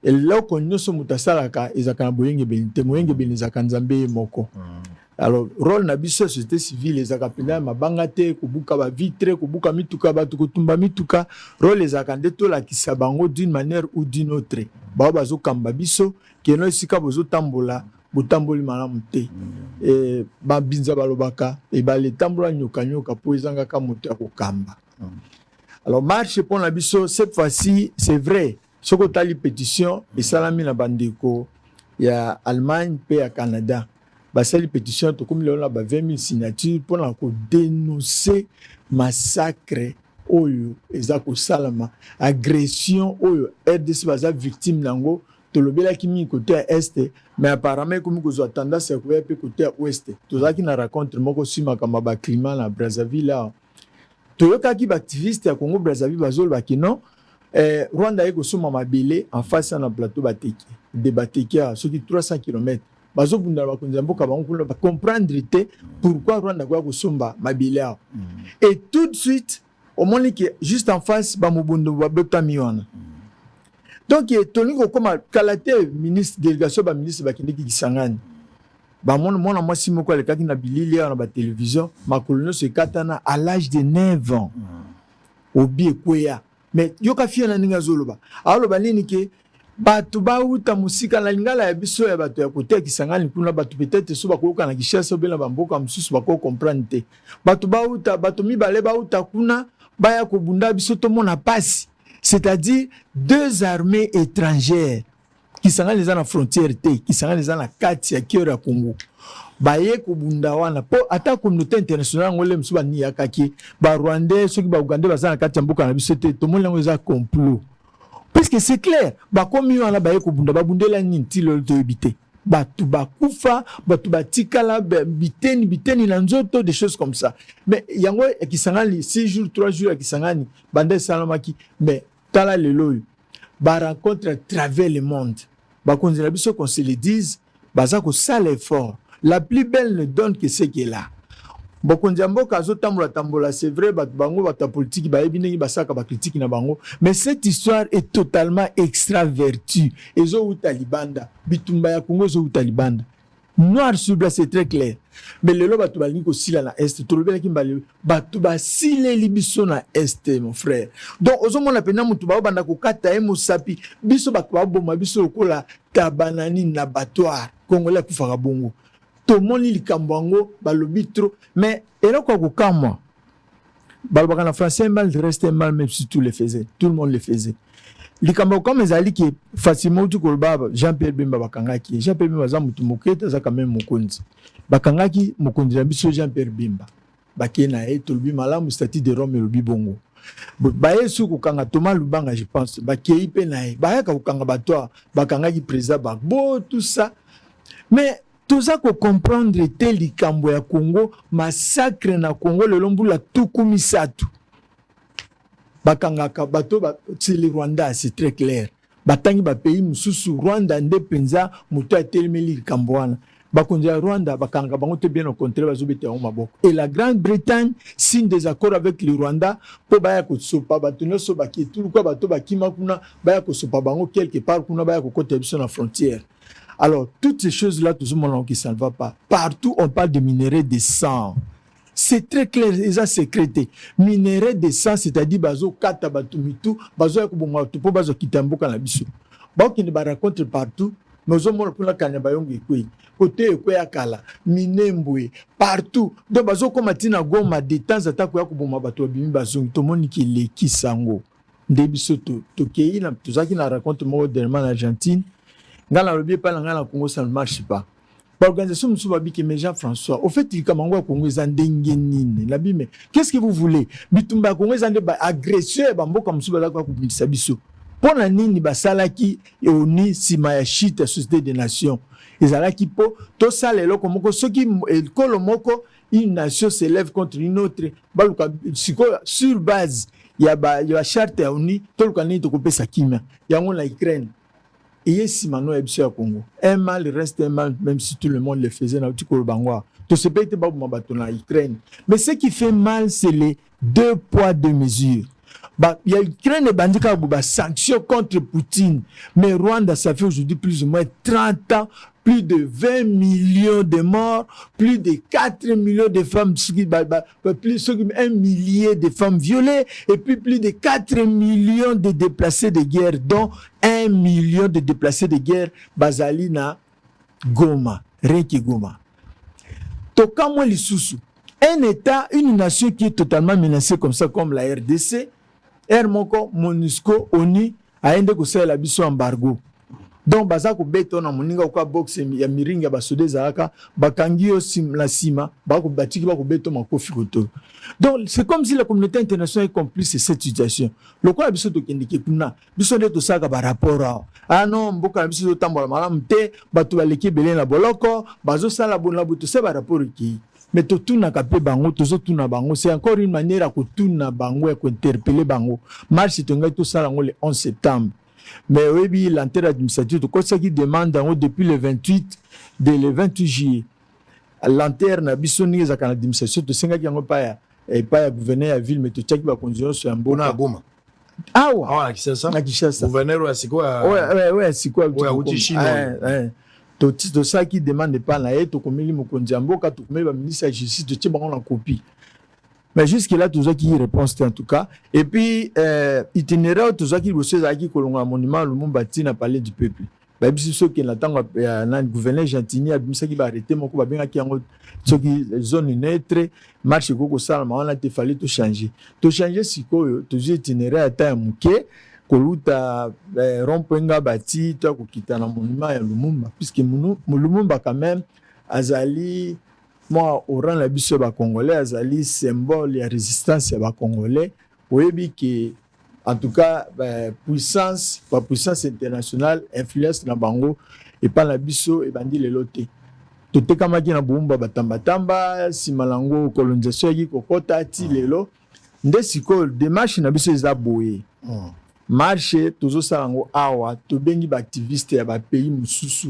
eloko nyonso moto asalaka ezalaka na boyengebeli te moyengebeli ezalaka nzambe ye moko alors rôle na biso société civile ezalaka mpenza mabanga te kobuka bavitre kobuka mituka bato kotumba mituka rôle ezalaka nde tolakisa bango d'une manière ou d'une autre bao bazokamba biso keno esika bozotambola botamboli malamu te babinza balobaka ebale tambola nyoka mpo ezangaka moto ya kokamba alors marche mpo na biso cette fois-ci c'est vrai soki otali pétition esalami na bandeko ya Allemagne mpe ya Canada basali pétition tokomi lelo na ba 20 000 signatures mpona kodénoncer massacre oyo eza kosalama agression oyo RDC baza victime nango tolobelaki mingi côté ya este mais apparemment ekomi kozwa tendance ya koya mpe côté ya ouest tozalaki na rencontre moko simaka ba climat na Brazzaville awa toyokaki baactiviste ya Congo Brazzaville bazolobaki non Rwanda ekosoma mabele en face na plateau bateki de bateki a soki 300 km bazobunda bakonzi mboka bango kuna ba comprendre te pourquoi Rwanda kwa kosomba mabele awa et tout de suite au moins que juste en face ba mobundo ba betami wana donc tolingo koma kalate ministre délégation ba ministre bakindiki Kisangani ba mona mwasi moko alekaki na bilili na ba télévision makolono se katana à l'âge de 9 ans obi ekweya mais yoka fia na ninga zoloba aloba nini ke bato bauta musika na lingala ya biso ya bato ya kote Kisangani kuna bato peut-être so bakoyoka na Kishasa bela bamboka mususu bako comprendre te bato bauta bato mibale bauta kuna baya kobunda biso to mona pasi c'est-à-dire deux armées étrangères Kisangani eza na frontière te Kisangani eza na kati ya kiero ya Congo baye kobunda wana po ata communauté internationale ngole musuba ni yakaki ba Rwandais soki ba Ugandais baza na kati ya mboka na biso te to mona ngo eza complot parce que c'est clair ba komi wana baye kobunda babundela nini ti lolo to ebite batu bakufa batu batikala biteni na nzoto des choses comme ça mais yango Kisangani 6 jours 3 jours ya Kisangani bande salamaki mais tala lelo ba rencontre à travers le monde ba konzi na biso qu'on se le dise baza ko sala effort la plus belle ne donne que ce qui est là bokonzi mboka tambola c'est vrai bango bata politique ba ebinengi basaka ba critique na bango mais cette histoire est totalement extravertie ezo utalibanda bitumba ya Congo zo utalibanda noir sur blanc c'est très clair mais lelo batu balingi ko sila na est tolobela kimbale batu ba sile libiso na est mon frère donc ozomona pena mutu ba banda ko kata e musapi biso batu ba boma biso kola tabanani na batoire congolais kufaka bongo to moni likambo yango balobi trop mais eloko kokamwa balobaka na français mal reste mal même si tout le monde le faisait likambo comme ezali ki facilement tu kolba Jean-Pierre Bemba bakangaki Jean-Pierre Bemba za mutu moketa za quand même mokonzi bakangaki mokonzi na biso Jean-Pierre Bemba bakena tolobi malamu statut de Rome lobi bongo baye su kokanga Thomas Lubanga je pense bakei pe nae bayaka kokanga batwa bakangaki président Bagbo tout ça mais toza ko comprendre te likambo ya Congo massacre na Congo le lombula tukumisatu bakangaka bato c'est le Rwanda c'est très clair batangi ba pays mususu Rwanda nde penza muto atelemeli likambo wana bakonzi ya Rwanda bakanga bango te bien au contraire bazobeta en maboko et la Grande-Bretagne signe des accords avec le Rwanda po baya ko sopa bato nyoso bakitu kwa bato bakima kuna baya ko sopa bango quelque part kuna baya ko côté biso na frontière. Alors, toutes ces choses-là, tout le monde qui ça ne va pas. Partout, on parle de minerais de sang. C'est très clair, ils ont sécrété. Minerais de sang, c'est-à-dire bazo kata batumitu, bazo yakubonga tupo bazo kitamboka na biso. Ba qui ne ba raconte partout, mais aux hommes pour la Kanyabayong et côté Kala, Minembwe, partout. Donc, bazo comme Matina Goma, des temps attaques où Yakuboma Bato Bimi Bazong, tout le monde qui les qui sango. Début surtout, Tokei, tout ça qui n'a raconté moi dernièrement en Argentine. Dans le bien pas dans Congo, ça ne marche pas. L'organisation de Soubabi, mais Jean-François, au fait, il y a un Congo, mais qu'est-ce que vous voulez? Bitumba Congo, ils ont des agresseurs, comme Soubabi, comme Sabiso. Pour la nini, Basalaki, et Oni, Simayachit, la Société des Nations. Ils ont qui po, tout ça, les locaux, ceux qui, Kolomoko, une nation s'élève contre une autre. Sur base, il y a la charte à Oni, tout le canard de couper sa kima. Il y a la Ukraine. Et si maintenant il y a Congo, un mal reste un mal, même si tout le monde le faisait dans le Bangwa. Tout ce pays était pas pour la Ukraine. Mais ce qui fait mal, c'est les 2 poids 2 mesures. Il y a l'Ukraine et Bandika Bouba sanctions contre Poutine. Mais Rwanda, ça fait aujourd'hui plus ou moins 30 ans, plus de 20 millions de morts, plus de 4 millions de femmes, plus un millier de femmes violées, et puis plus de 4 millions de déplacés de guerre, dont 1 million de déplacés de guerre, Bazalina, Goma, Reki Goma. Tokamo Lisusu, un État, une nation qui est totalement menacée comme ça, comme la RDC, Hermoko, MONUSCO, ONU, a ende ko la biso embargo. Donc baza ko beto na moninga ko boxe ya miringa basode zaka bakangi yo la sima ba ko batiki ba ko beto makofi koto. Donc c'est comme si la communauté internationale est complice de cette situation. Le quoi biso to kendike kuna biso de to saka ba rapport ah non mboka biso to tambola malamu te batu baleki belé na boloko bazo sala bona buto se ba rapport ki. Mais tout n'a capé bango, tout n'a bango. C'est encore une manière à tout n'a bango et interpeller bango. Marche tout ça le 11 septembre. Mais oui, l'enterre administrative, tout ça qui demande depuis le 28 juillet. L'enterre n'a bisoni za kana administration to senga qui pas ya gouverneur à ville mais to tchaki ba condition sur un bon
Goma.
Ah ouais.
Ah ouais, c'est ça.
Gouverneur
ouais, c'est quoi?
Ouais, c'est quoi?
Ouais,
tout ça qui demande pas na eto komeli mokonzi mboka to komeli ba ministre de justice to tcheba en copie. Mais jusque là tout ça qui réponse en tout cas et puis itinéraire tout ça qui reçoit qui kolonga monument Lumumba Tina palais du peuple. Ba biso qui n'attend na gouverneur Gentini a bimisa qui ba arrêter moko ba benga ki yango so qui zone neutre marche koko salama on a te fallait tout changer sikoyo tout itinéraire ata muke koluta rompenga bati to kokita na monument ya Lumumba puisque Lumumba quand même azali moi au rang la biso ba congolais azali symbole ya résistance ya ba congolais oyebi que en tout cas puissance internationale influence na bango et pas la biso et bandi le loté tote kama ki na Lumumba batamba simalango colonisation ki kokota ti lelo nde siko démarche na biso eza boye marché toujours salango awa to bengi ba activiste ya ba pays mususu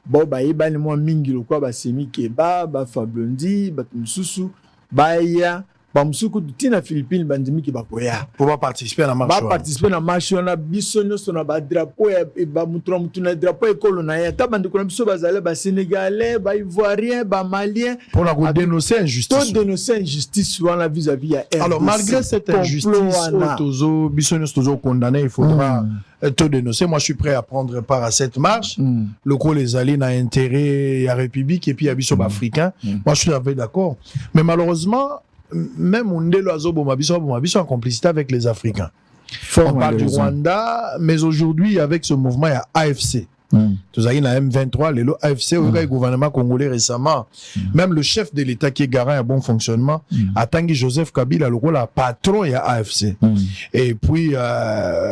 bo ba yebani mo mingi lokwa ba semi keba ba fablondi ba mususu ba ya ba musuku tina Philippines bandimi ki ba koya
pour pas participer à la marche.
Ba participer na marche na biso nyoso na ba drapeau ya ba mutu na drapeau ekolo na ya tabandi ko na biso bazale ba sénégalais ba ivoirien ba malien
pour la dénoncer injustice.
To dénoncer injustice wana vis-à-vis ya RDC.
Alors malgré cette injustice tozo biso nyoso tozo condamné il faudra te dénoncer. Moi je suis prêt à prendre part à cette marche. Le coup les alliés n'a intérêt à République et puis à biso africain. Moi je suis d'accord. Mais malheureusement même Ondelo Azobo Mabiso en complicité avec les Africains. On parle du Rwanda, mais aujourd'hui, avec ce mouvement, il y a AFC. Tout ça, il y a M23, les AFC, le gouvernement congolais récemment, même le chef de l'État qui est garant à bon fonctionnement, a Tanguy Joseph Kabila, le rôle patron, il y a AFC. Et puis,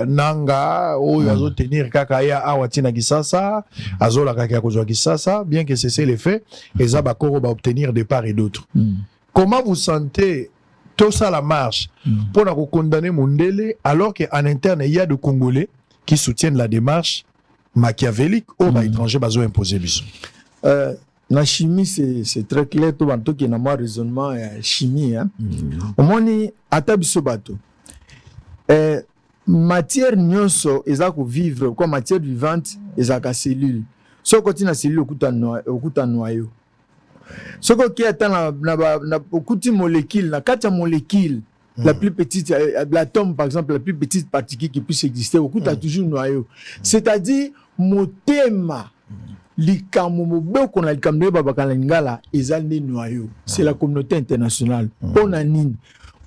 Nanga, il y a tenir Kakaya Awatina Gisasa, Azola Kakaya Kozwa Gisasa, bien que c'est les faits, et Zabakoro va obtenir de part et d'autre. Comment vous sentez tout ça la marche pour condamner Mundele alors qu'en interne il y a des Congolais qui soutiennent la démarche machiavélique ou étranger bazo imposer biso?
La chimie c'est très clair tout banto qui na moi raisonnement chimie hein. Au moins ata biso bato matière nyonso ezako vivre quoi matière vivante ezaka cellule so côté na cellule okuta noyau ce qui est dans beaucoup de molécules, dans 4 molécules, la plus petite, l'atome par exemple, la plus petite particule qui puisse exister, beaucoup a toujours noyau. C'est-à-dire, mon thème, likambo qu'on a likambo babakala ngala ezali noyau. C'est la communauté internationale. Pona nini?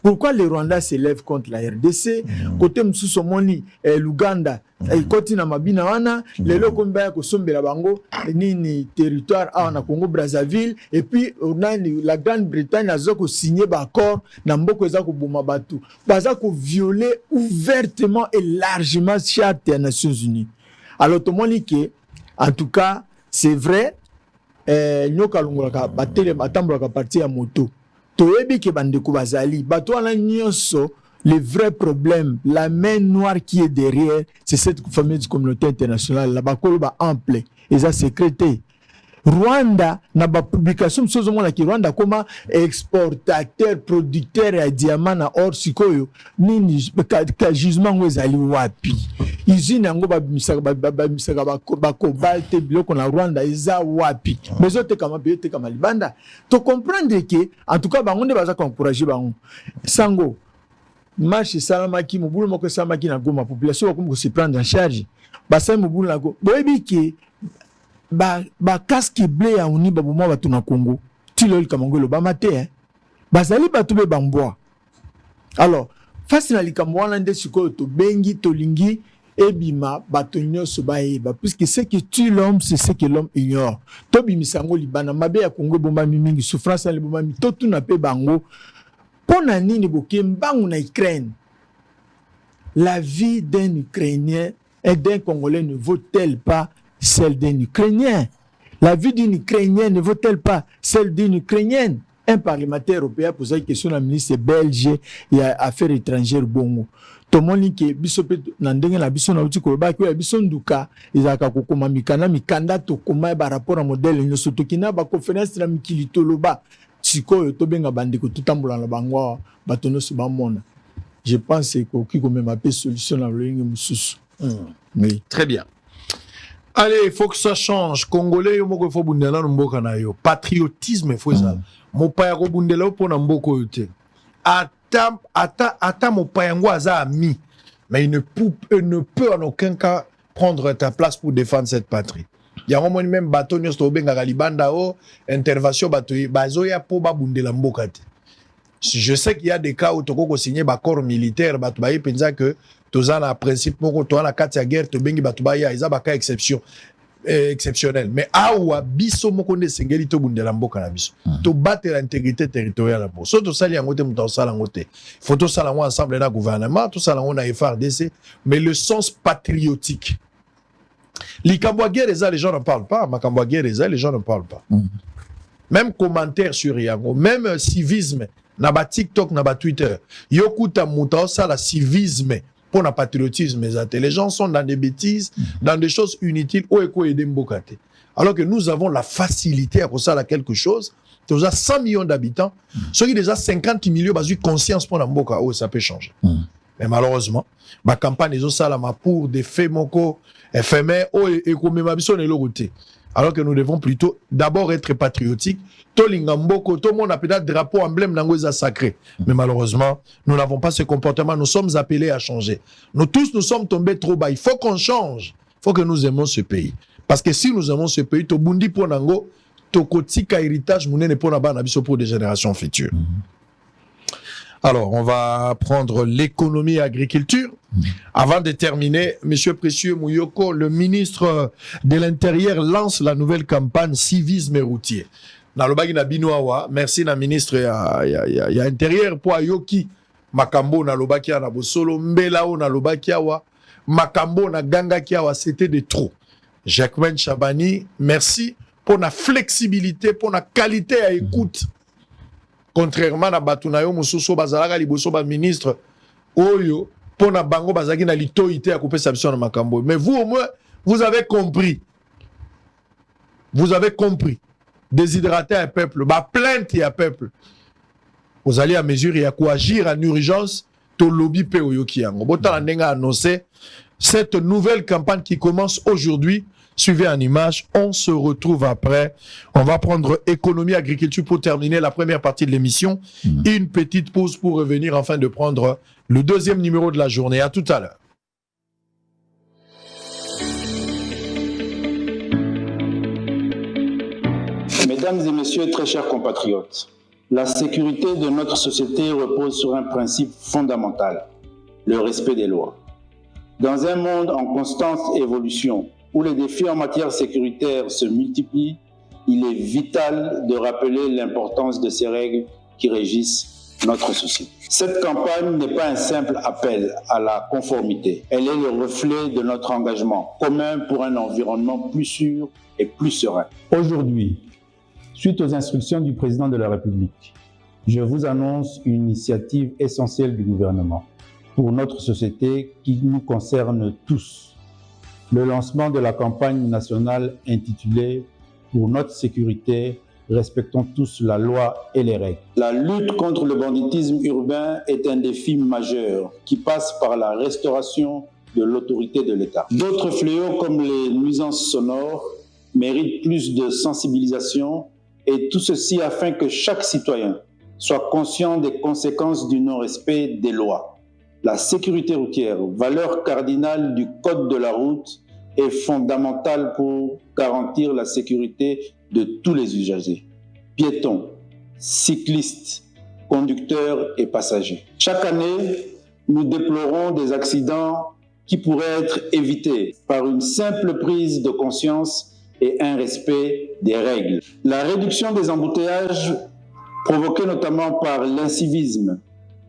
Pourquoi le Rwanda s'élève contre la RDC? Côté Msusomoni, l'Ouganda, côté na mabina wana, les locaux mbaya ko sombela bango ni territoire na Congo Brazzaville, et puis on a la Grande-Bretagne a zoko signé accord na mboko ezako boma batu. Baza ko violer ouvertement et largement charte des Nations Unies. Alors tout le monde que en tout cas, c'est vrai, nyoka longolaka batele batambolaka parti ya moto. Toyebi ke bandeko bazali bato wana nyonso, le vrai problème, la main noire qui est derrière, c'est cette fameuse communauté internationale la bakolo ba ample et ça sécrété. Rwanda na ba publication sozo mona ki Rwanda comme exportateur producteur ya diamant na or sikoyo nini ka jugement ngwezali wapi usine yango ba misaka ba cobalt biloko na Rwanda eza wapi bezote kama biote kama libanda to comprendre que en tout cas bango nde baza encourager bango sango marche salamaki mobulu moko salamaki na Goma population ba ko se prendre en charge basa mobulu na go boyebi ke ba casque bleu ya uni baboma batu na Congo tilol kamangolo ba maté bazali batu be bamboa. Alors face na likambo wana nde sikoyo to bengi to lingi ebima batu nyonso ba eba puisque ce que tue l'homme c'est ce que l'homme ignore. To bimisango libana mabe ya Congo bomba mingi souffrance ya bomba mi to tuna pe bango pona nini boke mbangu na Ukraine. La vie d'un Ukrainien et d'un Congolais ne vaut-elle pas celle d'un Ukrainien? La vie d'une Ukrainienne ne vaut-elle pas celle d'une Ukrainienne? Un parlementaire européen pose une question à la ministre belge et à affaires étrangères Bongo. Tout le monde dit que bisope nandenge na biso na uti ko ba ko biso nduka izaka ko koma mikanda to koma ba rapport à modèle nyoso to kina ba conférence na mikili to loba sikoyo to benga bandeko tutambola na bango batono so ba mona. Je pense que qui comme ma solution na lolingi mususu. Oui,
très bien. Allez, il faut que ça change. Congolais, il faut bundela mboka na yo. Patriotisme, il faut ça. Mo paya ko bundela po na mboko yote. Ata mo paya ngo aza ami. Mais il ne peut en aucun cas prendre ta place pour défendre cette patrie. Il y a un moment même bateau nyos to benga galibanda o intervention bateau bazo ya po ba bundela mboka te. Je sais qu'il y a des cas où toko ko signer ba corps militaire bato ba penza que tozana na principe moko to na kati ya guerre to bengi bato ba ya eza ba cas exceptionnel mais awa biso moko ne sengeli to bundela mboka na biso to battre l'intégrité territoriale pour so to sali yango te muta sala ngote faut to sala ngo ensemble na gouvernement to sala ngo na FRDC mais le sens patriotique likambo guerre eza les gens ne parlent pas makambo guerre eza les gens ne parlent pas même commentaire sur yango même civisme na ba TikTok na ba Twitter yokuta muta sala civisme pour le patriotisme, les gens sont dans des bêtises, dans des choses inutiles, alors que nous avons la facilité à faire quelque chose. Tu as 100 millions d'habitants, ceux qui déjà 50 millions ont conscience pour l'Amboka, ça peut changer. Mais malheureusement, ma campagne est pour des faits moko éphémères et comme ma mission est l'autre. Alors que nous devons plutôt d'abord être patriotiques. Tout le monde a peut-être drapeau, emblème d'Angoïsa sacré. Mais malheureusement, nous n'avons pas ce comportement. Nous sommes appelés à changer. Nous tous, nous sommes tombés trop bas. Il faut qu'on change. Il faut que nous aimons ce pays. Parce que si nous aimons ce pays, to bundi pour Nango, to kotika héritage, mounene pour Naba, nabiso pour des générations futures. Alors, on va prendre l'économie et l'agriculture. Avant de terminer, Monsieur Précieux Mouyoko, le ministre de l'Intérieur lance la nouvelle campagne civisme routier. Dans le bagui na binoawa, merci na ministre ya intérieur pour ayoki makambo na lobaki na bosolo mbelao na lobaki awa makambo na ganga kiawa, c'était de trop. Jacquemin Chabani, merci pour la flexibilité, pour la qualité à écoute. Contrairement à Batunayo Moussoso Bazalaga Liboso ba ministre Oyo pour na bango bazaki na litoité à couper sa na makambo. Mais vous au moins vous avez compris. Vous avez compris. Déshydrater un peuple, ba plainte à peuple. Vous allez à mesure et à quoi agir en urgence to lobby pe Oyo kiango. Bota ndenga annoncé cette nouvelle campagne qui commence aujourd'hui. Suivez en image, on se retrouve après. On va prendre économie, agriculture pour terminer la première partie de l'émission. Une petite pause pour revenir afin de prendre le deuxième numéro de la journée. À tout à l'heure.
Mesdames et messieurs, très chers compatriotes, la sécurité de notre société repose sur un principe fondamental, le respect des lois. Dans un monde en constante évolution, où les défis en matière sécuritaire se multiplient, il est vital de rappeler l'importance de ces règles qui régissent notre société. Cette campagne n'est pas un simple appel à la conformité. Elle est le reflet de notre engagement commun pour un environnement plus sûr et plus serein. Aujourd'hui, suite aux instructions du président de la République, je vous annonce une initiative essentielle du gouvernement pour notre société qui nous concerne tous. Le lancement de la campagne nationale intitulée « Pour notre sécurité, respectons tous la loi et les règles ». La lutte contre le banditisme urbain est un défi majeur qui passe par la restauration de l'autorité de l'État. D'autres fléaux comme les nuisances sonores méritent plus de sensibilisation et tout ceci afin que chaque citoyen soit conscient des conséquences du non-respect des lois. La sécurité routière, valeur cardinale du code de la route, est fondamentale pour garantir la sécurité de tous les usagers, piétons, cyclistes, conducteurs et passagers. Chaque année, nous déplorons des accidents qui pourraient être évités par une simple prise de conscience et un respect des règles. La réduction des embouteillages provoquée notamment par l'incivisme,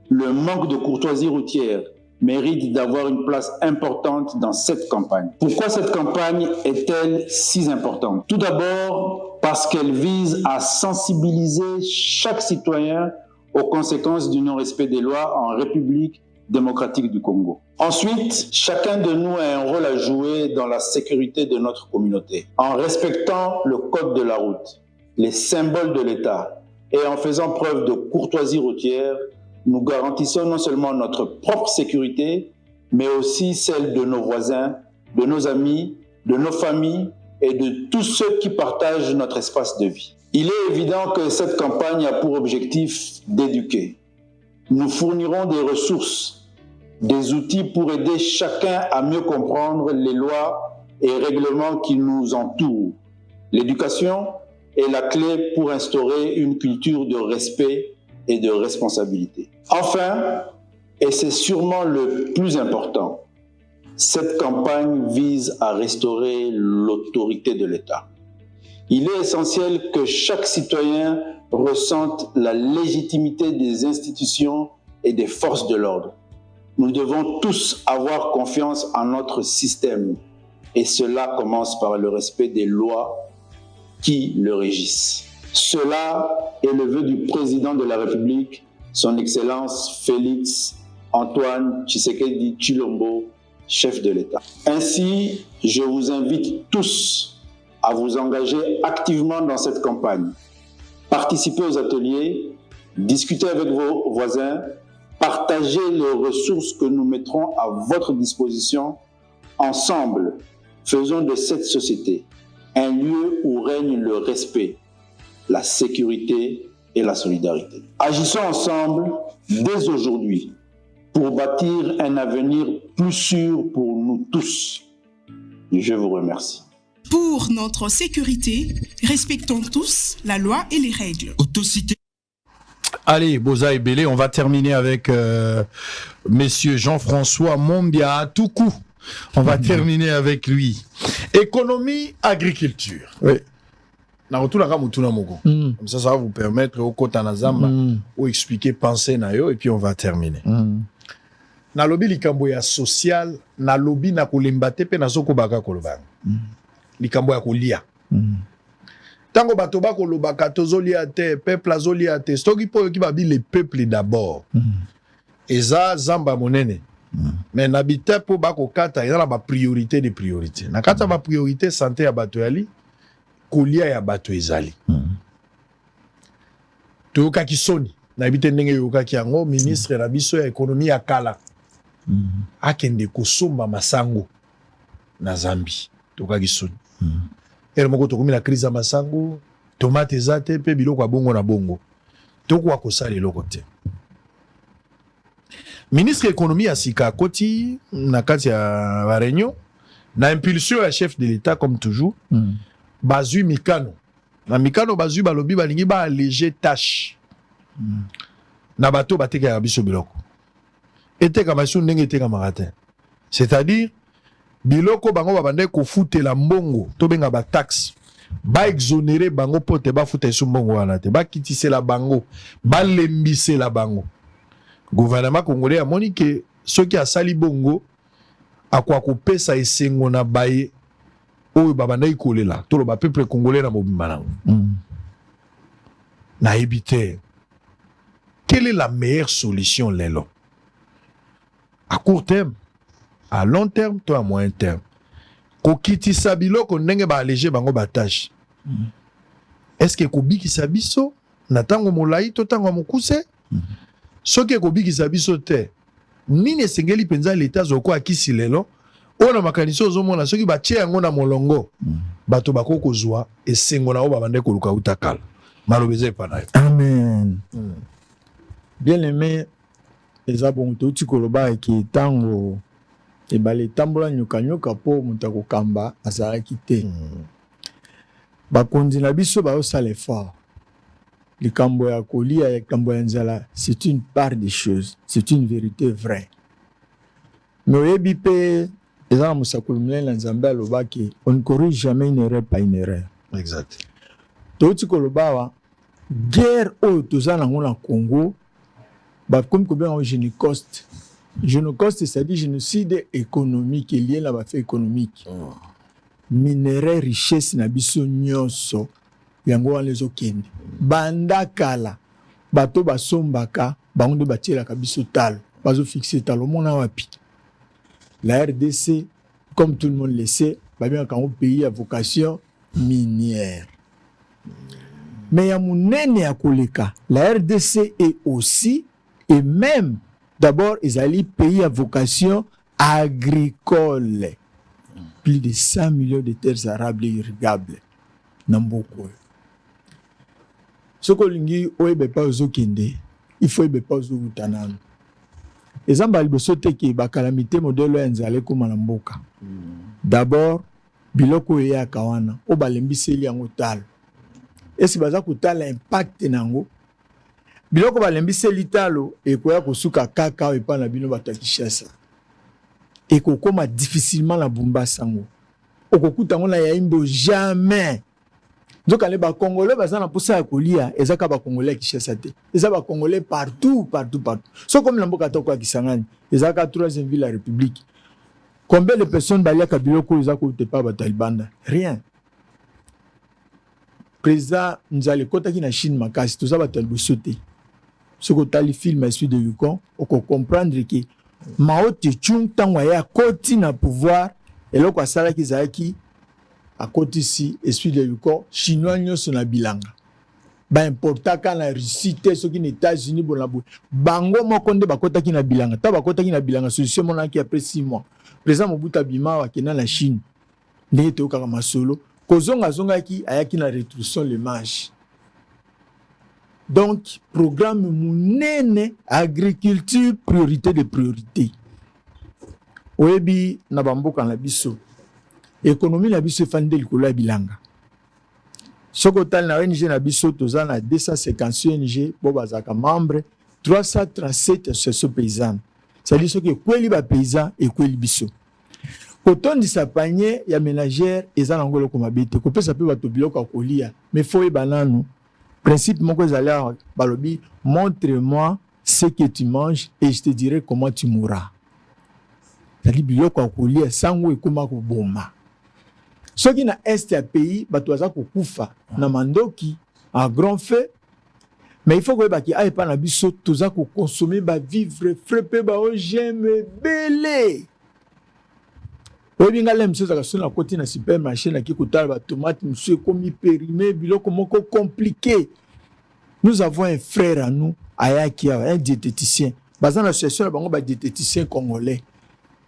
le manque de courtoisie routière, mérite d'avoir une place importante dans cette campagne. Pourquoi cette campagne est-elle si importante? Tout d'abord parce qu'elle vise à sensibiliser chaque citoyen aux conséquences du non-respect des lois en République démocratique du Congo. Ensuite, chacun de nous a un rôle à jouer dans la sécurité de notre communauté, en respectant le code de la route, les symboles de l'État et en faisant preuve de courtoisie routière. Nous garantissons non seulement notre propre sécurité, mais aussi celle de nos voisins, de nos amis, de nos familles et de tous ceux qui partagent notre espace de vie. Il est évident que cette campagne a pour objectif d'éduquer. Nous fournirons des ressources, des outils pour aider chacun à mieux comprendre les lois et règlements qui nous entourent. L'éducation est la clé pour instaurer une culture de respect et de responsabilité. Enfin, et c'est sûrement le plus important, cette campagne vise à restaurer l'autorité de l'État. Il est essentiel que chaque citoyen ressente la légitimité des institutions et des forces de l'ordre. Nous devons tous avoir confiance en notre système et cela commence par le respect des lois qui le régissent. Cela est le vœu du président de la République, son Excellence Félix Antoine Tshisekedi Tshilombo, chef de l'État. Ainsi, je vous invite tous à vous engager activement dans cette campagne. Participez aux ateliers, discutez avec vos voisins, partagez les ressources que nous mettrons à votre disposition. Ensemble, faisons de cette société un lieu où règne le respect, la sécurité et la solidarité. Agissons ensemble dès aujourd'hui pour bâtir un avenir plus sûr pour nous tous. Je vous remercie.
Pour notre sécurité, respectons tous la loi et les règles.
Autocité.
Allez, Boza et Bélé, on va terminer avec Monsieur Jean-François Mombia Atoukou. On va terminer avec lui. Économie, agriculture.
Oui.
Comme ça va vous permettre au Kotanazamba ou expliquer, penser nayo et puis on va terminer. Na lobby likambo ya social, na lobby na kulimbate pe na soko baka kolobang. Likambo ya kulia. Tango bato ba kolobaka tozolia te, peuple azolia te, stoki po yoki babi le peuple d'abord. Eza zamba monene. Mais n'habite po bako kata, eza ba priorité de priorité. Na kata ba priorité santé ya bato yali, kolia ya bato ezali. Toyoka kisoni, na habite ndenge yoka kiango, ministre na biso ya économie ya kala. Akende kosomba masango na Zambi. Toyoka kisoni. Ere moko tokumi na crise ya masango, tomate zate pe biloko ya bongo na bongo. Toko akosala eloko te. Ministre économie ya sika koti na kati ya réunion na impulsion ya chef de l'État comme toujours. Bazui Mikano na mikano bazui balobi balingi ba alléger tâche na bato bateka ya biso biloko eteka masu ndenge eteka maratin, c'est-à-dire biloko bango babande ko futela mbongo to benga ba taxe ba exonérer bango pote ba futa isu mbongo wana te ba kitisela bango ba lembisela bango. Gouvernement congolais a moni que ceux qui a sali bongo akwa kopesa esengo na baye oyo babanda ikolela to lo ba peuple congolais na mobimba nango na ebite. Quelle est la meilleure solution lelo à court terme, à long terme, to à moyen terme? Ko kitisa biloko ndenge ba alléger bango ba tâche. Est-ce que ko bikisa biso na tango molai to tango mokuse? Soki ko bikisa biso te nini esengeli penza l'état zoko akisi lelo ona makaniso ozomona soki batie yango na molongo bato bakoko zwa esengo na o babande ko luka utakala malobeze pana.
Amen. Bien aimé, eza bon touti koloba ki tango e bale tambola nyoka po mutako kamba azala kite. Bakonzi na biso ba osala effort. Likambo ya kolia ya kambo ya nzala, c'est une part des choses, c'est une vérité vraie. Mais oyebi pe eza musakulu mlen na nzambe alobaki on ne corrige jamais une erreur par une erreur.
Exact.
Touti koloba wa guerre oyo tozana na Congo bah, comme combien génocide. Génocide, c'est-à-dire génocide économique lié à la fait économique. Minerai, richesse, nabiso nyonso, yango les okende. Banda kala, bato basombaka, bango bâtir la kabiso tal, bazo fixer tal, au monde wapi. La RDC, comme tout le monde le sait, bah bien quand on pays à vocation minière. Mais ya munene ya koleka, la RDC est aussi et même, d'abord, ils allaient pays à vocation agricole. Plus de 100 millions de terres arables et irrigables. Namboko. Ce que l'ingé, oebe pas aux okende, il faut ebe pas aux outanam. Les ambalibo sote ki ba calamité modèle enzale comme Namboka. D'abord, biloko ya kawana, obalembiseli yango tal. Est-ce baza kutala impact nango? Biloko balembise litalo ekoya kosuka kaka epa na bino batakishasa. Ekokoma difficilement na bumba sango. Okokuta ngona ya imbo jamais. Nzoka le ba congolais baza na posa ya kolia ezaka ba congolais kishasa te. Eza ba congolais partout. So comme na mboka toko ya Kisangani, ezaka 3e ville de la République. Combien de personnes baliaka biloko ezaka utepa ba Talibanda? Rien. Président Nzale kotaki na Chine makasi tozaba talibo sauté. Ce que tu as le film Esprit de Yukon, on peut comprendre que Mao Tse-tung tango ya koti na pouvoir et là quoi ça qui zaki à côté ici Esprit de Yukon chinois nyoso na bilanga ba importa kana Russie te soki na États-Unis bona bango moko nde bakotaki na bilanga ta bakotaki na bilanga solution monaki après 6 mois président Mobutu Bima wa kena na Chine ndenge to kaka masolo kozonga zongaki ayaki na retroussons les manches. Donc, programme Mounene, agriculture, priorité de priorité. Oebi, Nabamboka na biso. Économie na biso fande likolo ya bilanga. Sokotal na ONG na biso toza na 250 ONG, bobazaka membre, 337 associations paysannes. C'est-à-dire ce que kweli ba paysan et kweli biso. Kotondisa panier ya ménagère eza na ngolo komabete. Kopesa pe bato biloko kolia, mais faut banano. Principe moko ezala balobi montre-moi ce que tu manges et je te dirai comment tu mourras. C'est-à-dire biloko akolia sango ekoma ko boma. Soki na est ya pays bato baza kokufa na mandoki à grand feu. Mais il faut que baki aille pas na biso toza ko consommer ba vivre frapper ba OGM belé. Obinga lem soza ka sona côté na supermarché na ki kotala ba tomate monsieur komi périmé biloko moko compliqué. Nous avons un frère à nous ayaki un diététicien. Bazana association bango ba diététicien congolais.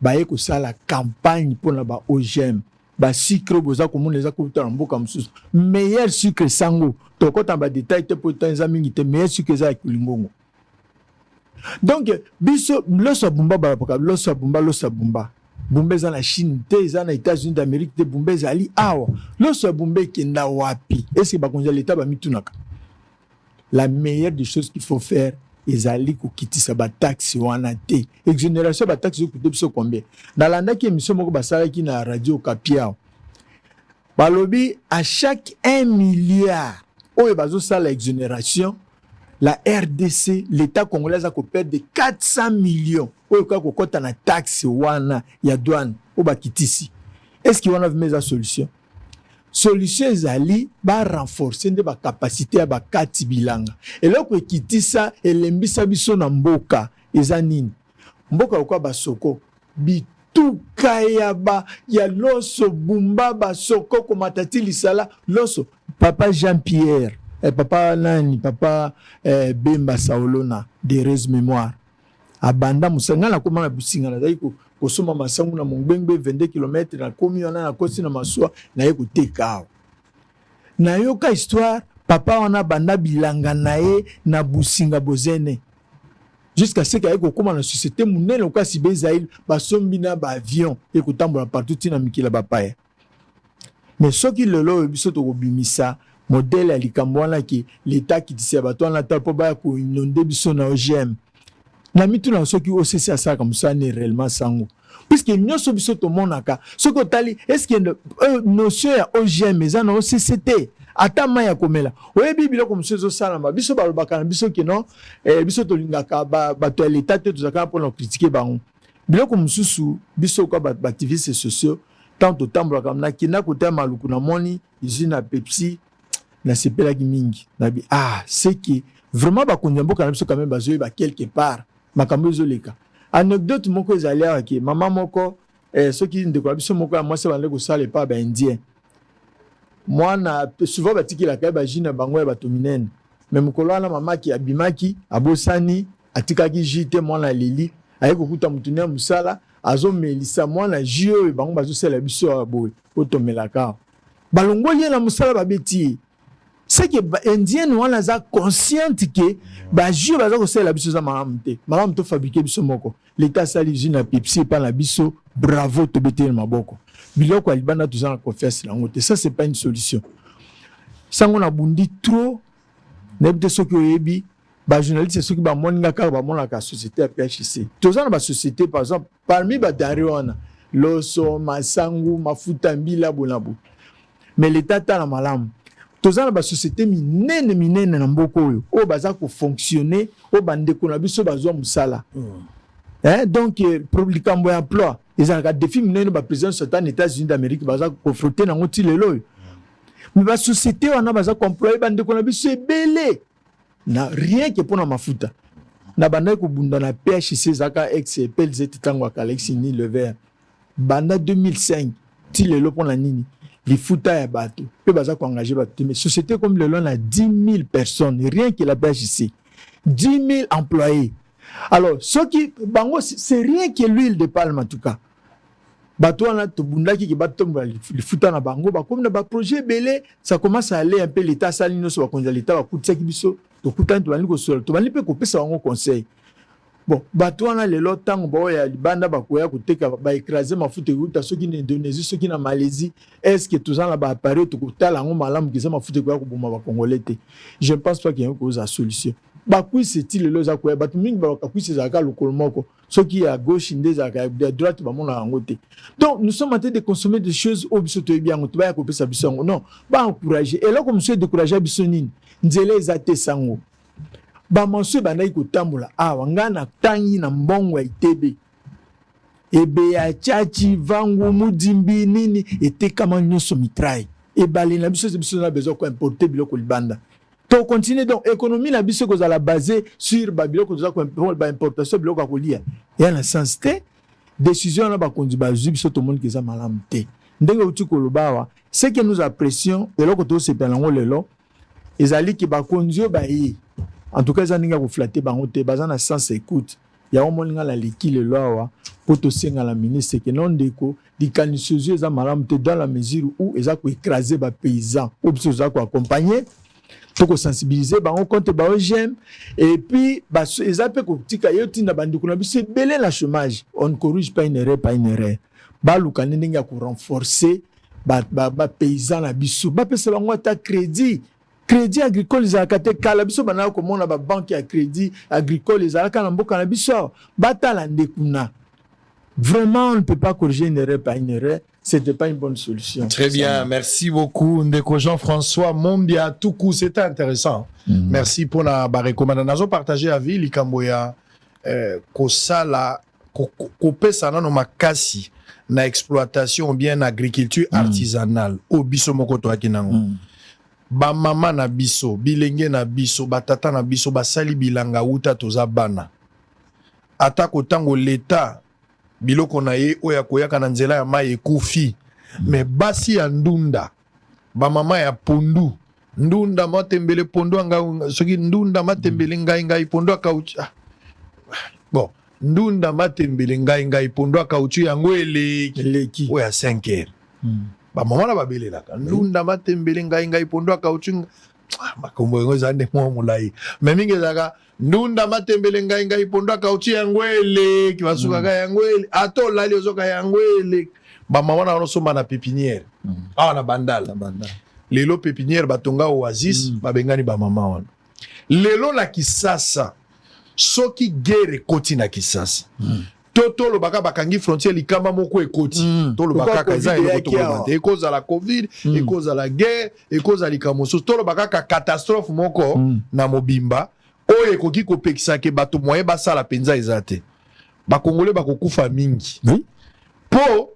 Ba yeko sala campagne pour na ba OGM. Ba sucre boza ko mona za ko tala mboka mususu. Meilleur sucre sango. To ko tamba détail te pour tanza mingi te meilleur sucre za kulingongo. Donc biso loso bumba ba loso bumba Bumbe za na Chine te, za na États-Unis d'Amérique te, bumbe zali awa. Lorsque bumbe kenda wapi, est-ce que bakonza l'état ba mitunaka? La meilleure des choses qu'il faut faire, ezali ko kitisa ba taxe wana te. Exonération ba taxe ko biso combien? Dans l'année émission moko basala ki na radio Kapia. Balobi à chaque 1 milliard oyo bazo sala exonération, la RDC, l'État congolais a perdre de 400 millions. Oyo ka ko kota na taxe wana ya douane o ba kitisi. Est-ce qu'il y a une solution? Solution ezali ba renforcer de ba capacité ya ba kati bilanga. Et là ko kitisa elembisa biso na mboka eza nini? Mboka kwa basoko bituka ya loso bumba basoko ko matati lisala loso papa Jean-Pierre papa nani papa Bemba Saolona de res mémoire abanda musanga na koma na businga na zaiko kosoma masangu na mongbenbe 22 km na komi wana na kosi na maswa na ye koteka na yoka histoire papa wana banda bilanga na ye na businga bozene jusqu'à ce qu'il y ait une société monnaie au cas si Bézaïl basombi na ba avion et kotambola partout na mikila bapaya mais ce qui le lo biso to bimisa modèle ya likambo wana ki l'état qui dise bato wana ta po ba ko inonde biso na OGM na mitu na soki OCC asaka musane réellement sango puisque nyoso biso to monaka soko tali est-ce que notion ya OGM eza na OCCT ata maya komela oyebi biloko musezo salama biso balobaka na biso ke non biso to lingaka bato ya l'état te tozaka pour critiquer bango biloko mususu biso ka activistes sociaux tant to tambola comme na kina kota maluku na moni usine na Pepsi na sepela ki mingi na bi c'est que vraiment ba konyamboka na biso quand même bazoyi ba quelque part makambo ezoleka anecdote moko ezali awa ke mama moko soki ndeko biso moko ya mwasi bande ko sala pa ba indien mwana souvent batiki la kaya ba jina bango ya bato minene mais mukolo wana mama ki abimaki abosani atikaki jite mwana leli ayeko kuta mutune musala azo melisa mwana jio bango bazo sala biso aboy otomelaka balongoli na musala babeti c'est que indien wana za consciente que ba jio bazo ko sala biso za maram to fabriquer biso moko l'état sali usine na Pepsi pa na biso bravo to bete na maboko biloko alibanda tozana confiance na ngote ça c'est pas une solution sango na bundi trop nebte soki oyebi ba journaliste soki ba moninga ka ba monaka société ya PHC tozana ba société par exemple parmi ba dariona loso masangu mafuta mbila bonabu mais l'état ta na malamu tozana ba société minene na mboko oyo o baza ko fonctionner o bandeko na biso bazwa musala donc problème kambo ya emploi ils ont un défi minene ba président sultan des États-Unis d'Amérique baza confronté na ngoti lelo mais ba société wana baza employer bandeko na biso ebele na rien que pour na mafuta na banda ko bunda na PHC zaka ex PLZ tango Alexis ni le vert banda 2005 ti lelo pour na nini les futa ya bato pe baza ko engager bato mais société comme lelo na 10 000 personnes rien que la PHC 10 000 employés. Alors ce qui bango c'est rien que l'huile de palme en tout cas bato wana to bundaki ki bato le futa na bango ba comme na ba projet belé ça commence à aller un peu l'état salino so ba konza l'état ba kutisa ki biso to kutana to bani ko solo to bani pe ko pesa bango conseil bon bato wana le lotango ba ya libanda ba koya kuteka ba écraser mafuta uta soki na Indonésie soki na Malaisie est-ce que tous en ba appareil to kutala ngo malamu ki za mafuta ko ya ko boma ba congolais te je ne pense pas qu'il y ait une cause à solution ba kui c'est il le za ko ba mingi ba ka kui c'est za ka lokolo moko ce qui est à gauche à droite ba mona ngote donc nous sommes en train de consommer des choses au biso to bien to ba ko pesa biso non ba encourager et là comme monsieur décourager biso nini nzele ezate sango ba monso ba ndai ko tambola ngana tangi na mbongo itebe ebe ya chachi vangu mudimbi nini ete kama nyoso mitrai e bali na biso na besoin ko importer biloko libanda to continuer donc économie na biso ko za la basée sur ba biloko za ko importation biloko ko lia ya na sens te décision na ba kondu ba biso to monde ki za malamu te ndenge uti ko lobawa c'est que nous apprécions eloko to se pelango lelo ezali ki ba kondio ba yi en tout cas ça ninga ko flatter bango te baza na sens écoute ya o moninga la leki le loa poto senga la ministre que non deko di kanisozio za malamu te dans la mesure où eza ko écraser ba paysans ou biso za ko accompagner pour sensibiliser bango contre ba OGM et puis ba ezape ko tika yoti na bandiko na biso belé la chômage. On ne corrige pas une erreur, pas une erreur. Ba lukane ndinga ko renforcer ba paysan na biso ba pesa bango ata crédit agricole ezalaka te kala biso banaka komona babanke ya crédit agricole ezalaka na mboka na biso batala ndekuna. Vraiment, on ne peut pas corriger une erreur par une erreur. C'était pas une bonne solution.
Très bien, merci beaucoup Ndeko Jean-François Mombia Toukou, c'était intéressant. Merci pour la recommandation partagée à vie likambo ya kosala kopesa na makasi na exploitation ou bien agriculture artisanale au biso moko to akinango. Ba mama na biso, bilenge na biso, batata na biso basali bilanga uta toza bana. Ata kotango l'état biloko na ye oya koyaka na nzela ya mai ekufi me basi ya ndunda ba mama ya pondu ndunda matembele pondu anga soki ndunda matembele ngai pondu akauchi bon ndunda matembele ngai pondu akauchi yango eleki oya 5h ba mama na babelela ndunda matembele ngai pondu akauchi makombo ngo zande mo mulai me mingi zaka ndunda matembele ngai pondu akauchi yangwele kibasuka ka yangwele ato lali ozoka yangwele ba mama na nosoma na pépinière na bandala lelo pépinière batonga oasis babengani ba mama wana lelo la kisasa soki guerre koti na kisasa tolo baka bakangi frontière likamba moko ekoti tolo baka kaza ekoza la covid ekoza la guerre ekoza likamoso tolo baka catastrophe moko na mobimba oyo ekoki kopekisa ke bato moyen basala penza ezate bakongole bakokufa mingi po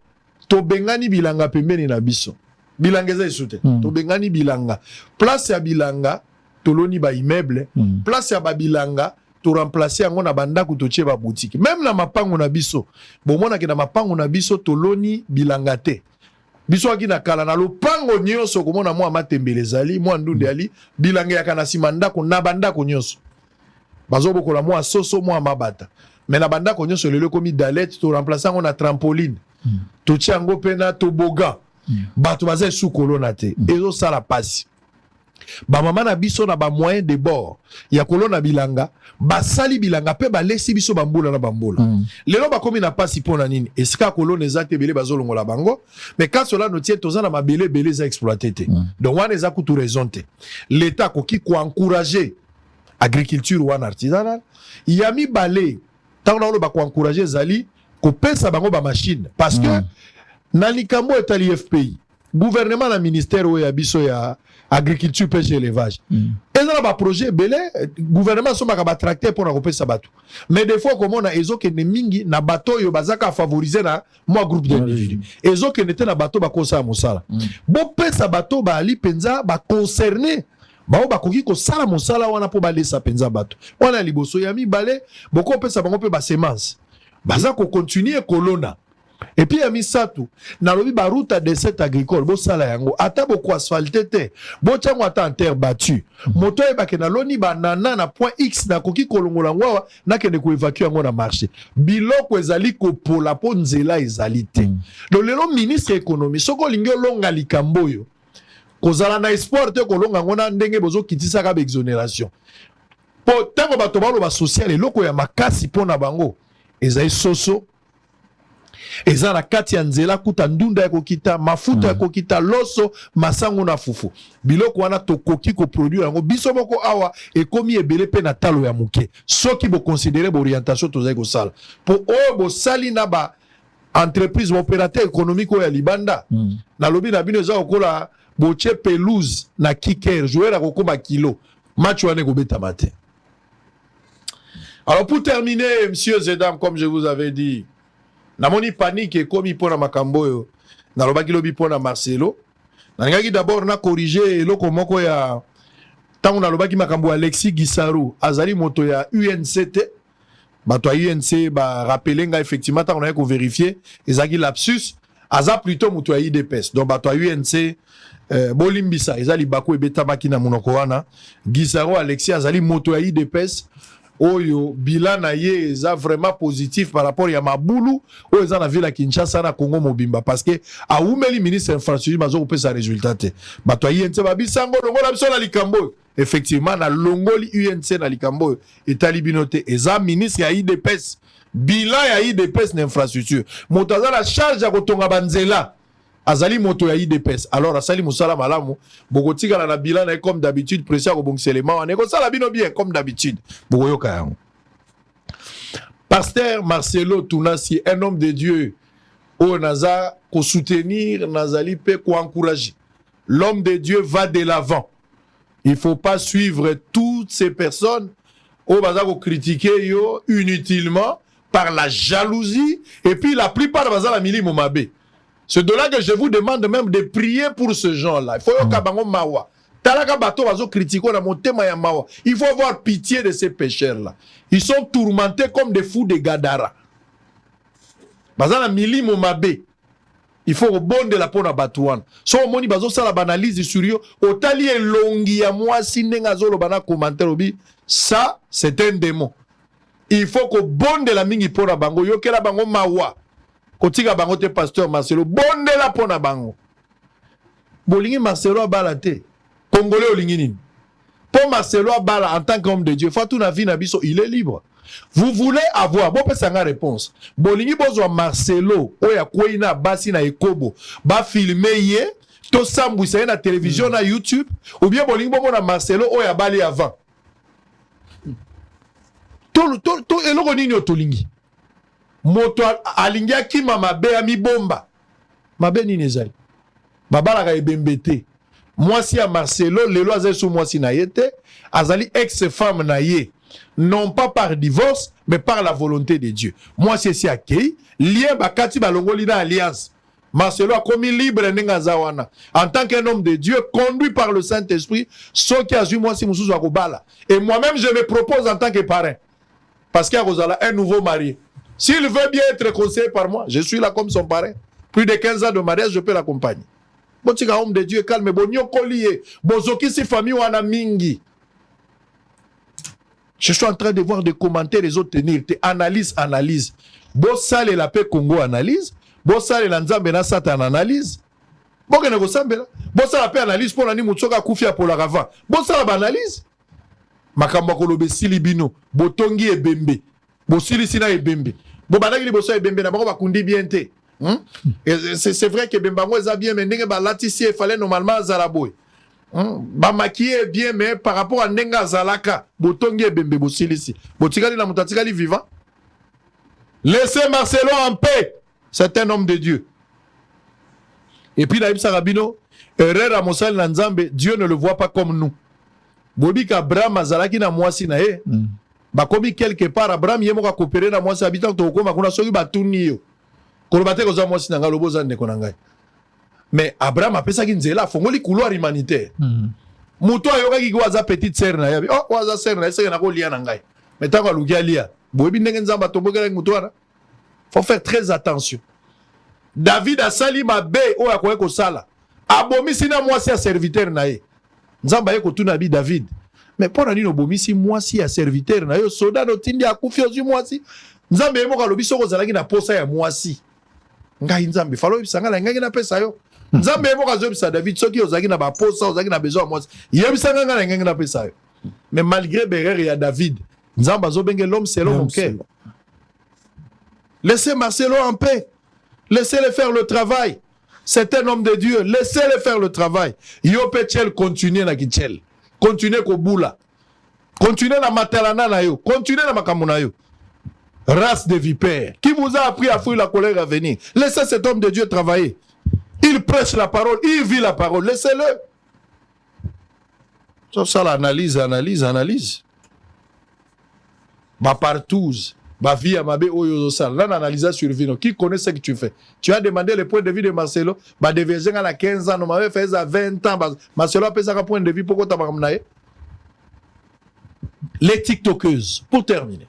tobengani bilanga pembeni na biso bilanga eza esute tobengani bilanga place ya bilanga toloni ba immeuble place ya babilanga to remplacer yango na bandako totie ba boutique même na mapango na biso bomona ke na mapango na biso toloni bilanga te biso aki na kala na lopango nyonso komona mwa matembele zali mwa ndunde ali bilanga ya kana sima ndako na bandako nyonso bazobokola mwa soso mwa mabata mais na bandako nyonso lelo komi dalette to remplacer yango na trampoline totie yango pena toboga bato baza sous kolona te ezo sala pasi ba mama na biso na ba moyen de bord ya kolona bilanga basali bilanga pe balesi biso bambula na bambula lelo bakomi na pasi pona nini esika kolona ezate bele bazolongola bango mais quand cela nous tient tozana mabele bele za exploité te donc wana eza kutu raison te l'état koki ko encourager agriculture wana artisanale yami balé tant na ba ko encourager zali ko pesa bango ba machine parce que na likambo etali FPI gouvernement na ministère oya biso ya agriculture pêche élevage ezala ba projet belé gouvernement somaka ba tracteur pour na kopesa bato mais des fois comme on a ezokende mingi na bato yo bazaka favoriser na moi groupe d'individus ezokende te na bato bakosa mosala bo pesa bato ba ali penza ba concerné bao bakoki kosala mosala wana po balesa penza bato wana liboso ya mibale boko pesa bango pe ba semence baza ko continuer kolona. Et puis, il y a na lobi ba route de cette agricole, bo sala yango, ata boko asphalté te, bo tiango ata en terre battue. Moto e bake na loni ba nana na point X na koki kolongola ngwa na kende ko évacuer yango na marché. Biloko ezali ko pola po nzela ezali te. Donc lelo ministre économie, soko lingyo longa likamboyo. Kozala na espoir te ko longa ngona ndenge bozo kitisa ka exonération. Po tango bato balo ba social eloko ya makasi pona bango. Ezali soso eza na kati ya nzela kuta ndunda ya kokita mafuta ya kokita loso masango na fufu biloko wana tokoki ko produire yango biso moko awa ekomi ebele pe na talo ya muke soki bo considérer bo orientation tozai ko sala po o bo sali na ba entreprise opérateur économique ya libanda na lobi na bino za okola bo che pelouse na kicker jouer à kokoma kilo match wana ko beta matin. Alors pour terminer messieurs et dames comme je vous avais dit na moni panique et comme pona makambo yo na lobaki lobi pona Marcelo na ngaki d'abord na corriger eloko moko ya tango na lobaki makambo Alexis Gisaru azali moto ya UNCT bato ya UNC ba rappeler nga effectivement tango na ko vérifier ezaki lapsus aza plutôt moto ya IDPS donc bato ya UNC bolimbisa ezali bako ebeta makina monoko wana Gisaru Alexis azali moto ya IDPS oyo bilan na ye eza vraiment positif par rapport ya mabulu oyo eza na ville ya Kinshasa na Congo mobimba parce que aumeli ministre infrastructure bazo kopesa résultat te bato ya INC babisango longola biso na likambo effectivement na longoli UNC na likambo etali bino te eza ministre ya IDPS bilan ya IDPS na infrastructure moto aza na charge ya kotonga banzela azali moto ya IDPS alors asali musala malamu bokotikala na bilan na comme d'habitude président ko bongselema wana ko sala bino bien comme d'habitude bokoyoka yango. Pasteur Marcelo Tunasi, un homme de Dieu o naza ko soutenir nazali pe ko encourager. L'homme de Dieu va de l'avant. Il faut pas suivre toutes ces personnes au baza ko critiquer yo inutilement par la jalousie et puis la plupart baza la mili momabe. C'est de là que je vous demande même de prier pour ce genre-là. Il faut yokabango mawa. Talaka bato bazo critiquer na motema ya mawa. Il faut avoir pitié de ces pécheurs-là. Ils sont tourmentés comme des fous de Gadara. Bazana mili momabe. Il faut rebondir la pona batouane. So moni bazo sala banalise sur yo. Otali elongi ya mwasi nenga zolo bana commentaire obi. Ça, c'est un démon. Il faut que bonde la mingi pona bango. Yo kela bango mawa. Kotika bango te pasteur Marcelo. Bonde la pona bango. Bolingi Marcelo abala te. Congolais olingi nini. Pour Marcelo abala en tant qu'homme de Dieu. Fatou na vie na biso, il est libre. Vous voulez avoir, bon peut une réponse. Bolingi bozo Marcelo, oya kwena basi na ekobo, ba filmer ye, to sambu sa na télévision na YouTube, ou bien bolingi bomo na Marcelo oya bali avant. To eloko nini otolingi. Moto alingi akima mabe ya mibomba. Mabe nini ezali. Babala ka ebembete. Mwasi ya Marcelo, lelo azali sou mwasi na yete, azali ex-femme na ye. Non pas par divorce, mais par la volonté de Dieu. Moi, c'est si accueilli. Lien bakati balongoli na alliance. Marcelo a commis libre n'engazawana. En tant qu'un homme de Dieu, conduit par le Saint-Esprit, ce qui a vu moi si Moussou Akobala. Et moi-même, je me propose en tant que parrain. Parce qu'il y a un nouveau marié. S'il veut bien être conseillé par moi, je suis là comme son parrain. Plus de 15 ans de mariage, je peux l'accompagner. Bon, tu es un homme de Dieu, calme. Bon, nyo koliye. Bozoki si famille wana mingi. Je suis en train de voir des commentaires, les autres tenir. Analyse. Bossale la paix Congo analyse. Bossale la nzambe na satan analyse. Boke nego sambela. Bossale la paix analyse pour nani mutsoka kufia pour la ravin. Bossale ba analyse. Makambo kolobe silibino. Botongi e bembe. Bosili sina e bembe. Bobadaki li bosso e bembe na bako bakundi bien te. C'est vrai que Bembango est bien, mais il fallait normalement Zalaboy. Ba maquiller bien, mais par rapport à Nenga Zalaka, Botongi et Bembe Bosilisi. Botikali na mutatikali vivant. Laissez Marcelo en paix. C'est un homme de Dieu. Et puis, Naïm Sarabino, Herrera Moussal Nanzambe, Dieu ne le voit pas comme nous. Bobi Abraham Azalaki na mwasi na ye. Bakobi quelque part, Abraham yemo ka coopérer na mwasi habitant toko makuna soki batuni yo. Kolobate koza mwasi na nga loboza ndeko na ngai. Mais Abraham a pesaki nzela fongoli couloir humanitaire. Muto ayokaki ko aza petite sœur na yabi. Oh, aza sœur na sœur na ko lia na ngai. Mais tant ko lukia lia. Boyebi ndenge nzamba tombokela muto wana. Faut faire très attention. David a sali mabe o akoye ko sala. Abomisi na mwasi ya serviteur na ye. Nzamba ye ko tuna bi David. Mais pona nino bomisi mwasi ya serviteur na yo soda no tindi akufi ozu mwasi. Nzambe yemo ka lobi soko zalaki na posa ya mwasi. Ngai nzambe falo bisanga ngai na pesa yo. Nzambe yemo ka zobisa David soki ozaki na ba posa ozaki na besoin mwasi. Yebisanga ngai na pesa yo. Mais malgré berere ya David, nzamba zobenge l'homme selon mon cœur. Laissez Marcelo en paix. Laissez-le faire le travail. C'est un homme de Dieu. Laissez-le faire le travail. Yo petchel continue na kitchel. Continuez Koboula. Continuez na matalana na yo. Continuez na makambo na yo. Race de vipères. Qui vous a appris à fuir la colère à venir? Laissez cet homme de Dieu travailler. Il prêche la parole. Il vit la parole. Laissez-le. Ça, l'analyse. Ma partouze. Ma vie à ma bé oyosan. Là, l'analyse sur Vino. Qui connaît ce que tu fais? Tu as demandé le point de vue de Marcelo. Bah, de Virgin à 15 ans. On m'avait fait ça à 20 ans. Marcelo a fait ça à point de vue. Pourquoi tu as pas les TikTokeuses. Pour terminer.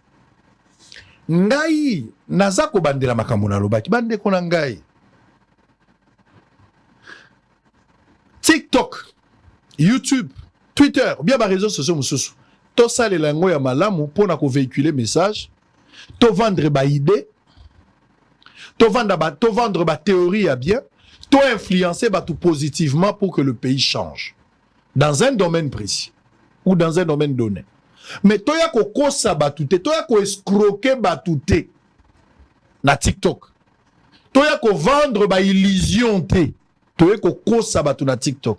Ngai. Nazako bandela makambo na lobaki. Bande kona ngai. TikTok. YouTube. Twitter. Bien, les réseaux sociaux. to salela ngo ya malamu pona ko véhiculer message, to vendre ba idée, to vendre ba théorie à bien, to influencer ba tout positivement pour que le pays change dans un domaine précis ou dans un domaine donné. Mais to ya ko kosa batute, to ya ko escroquer batute na TikTok. To ya ko vendre ba illusion te, to ya ko kosa batu na TikTok.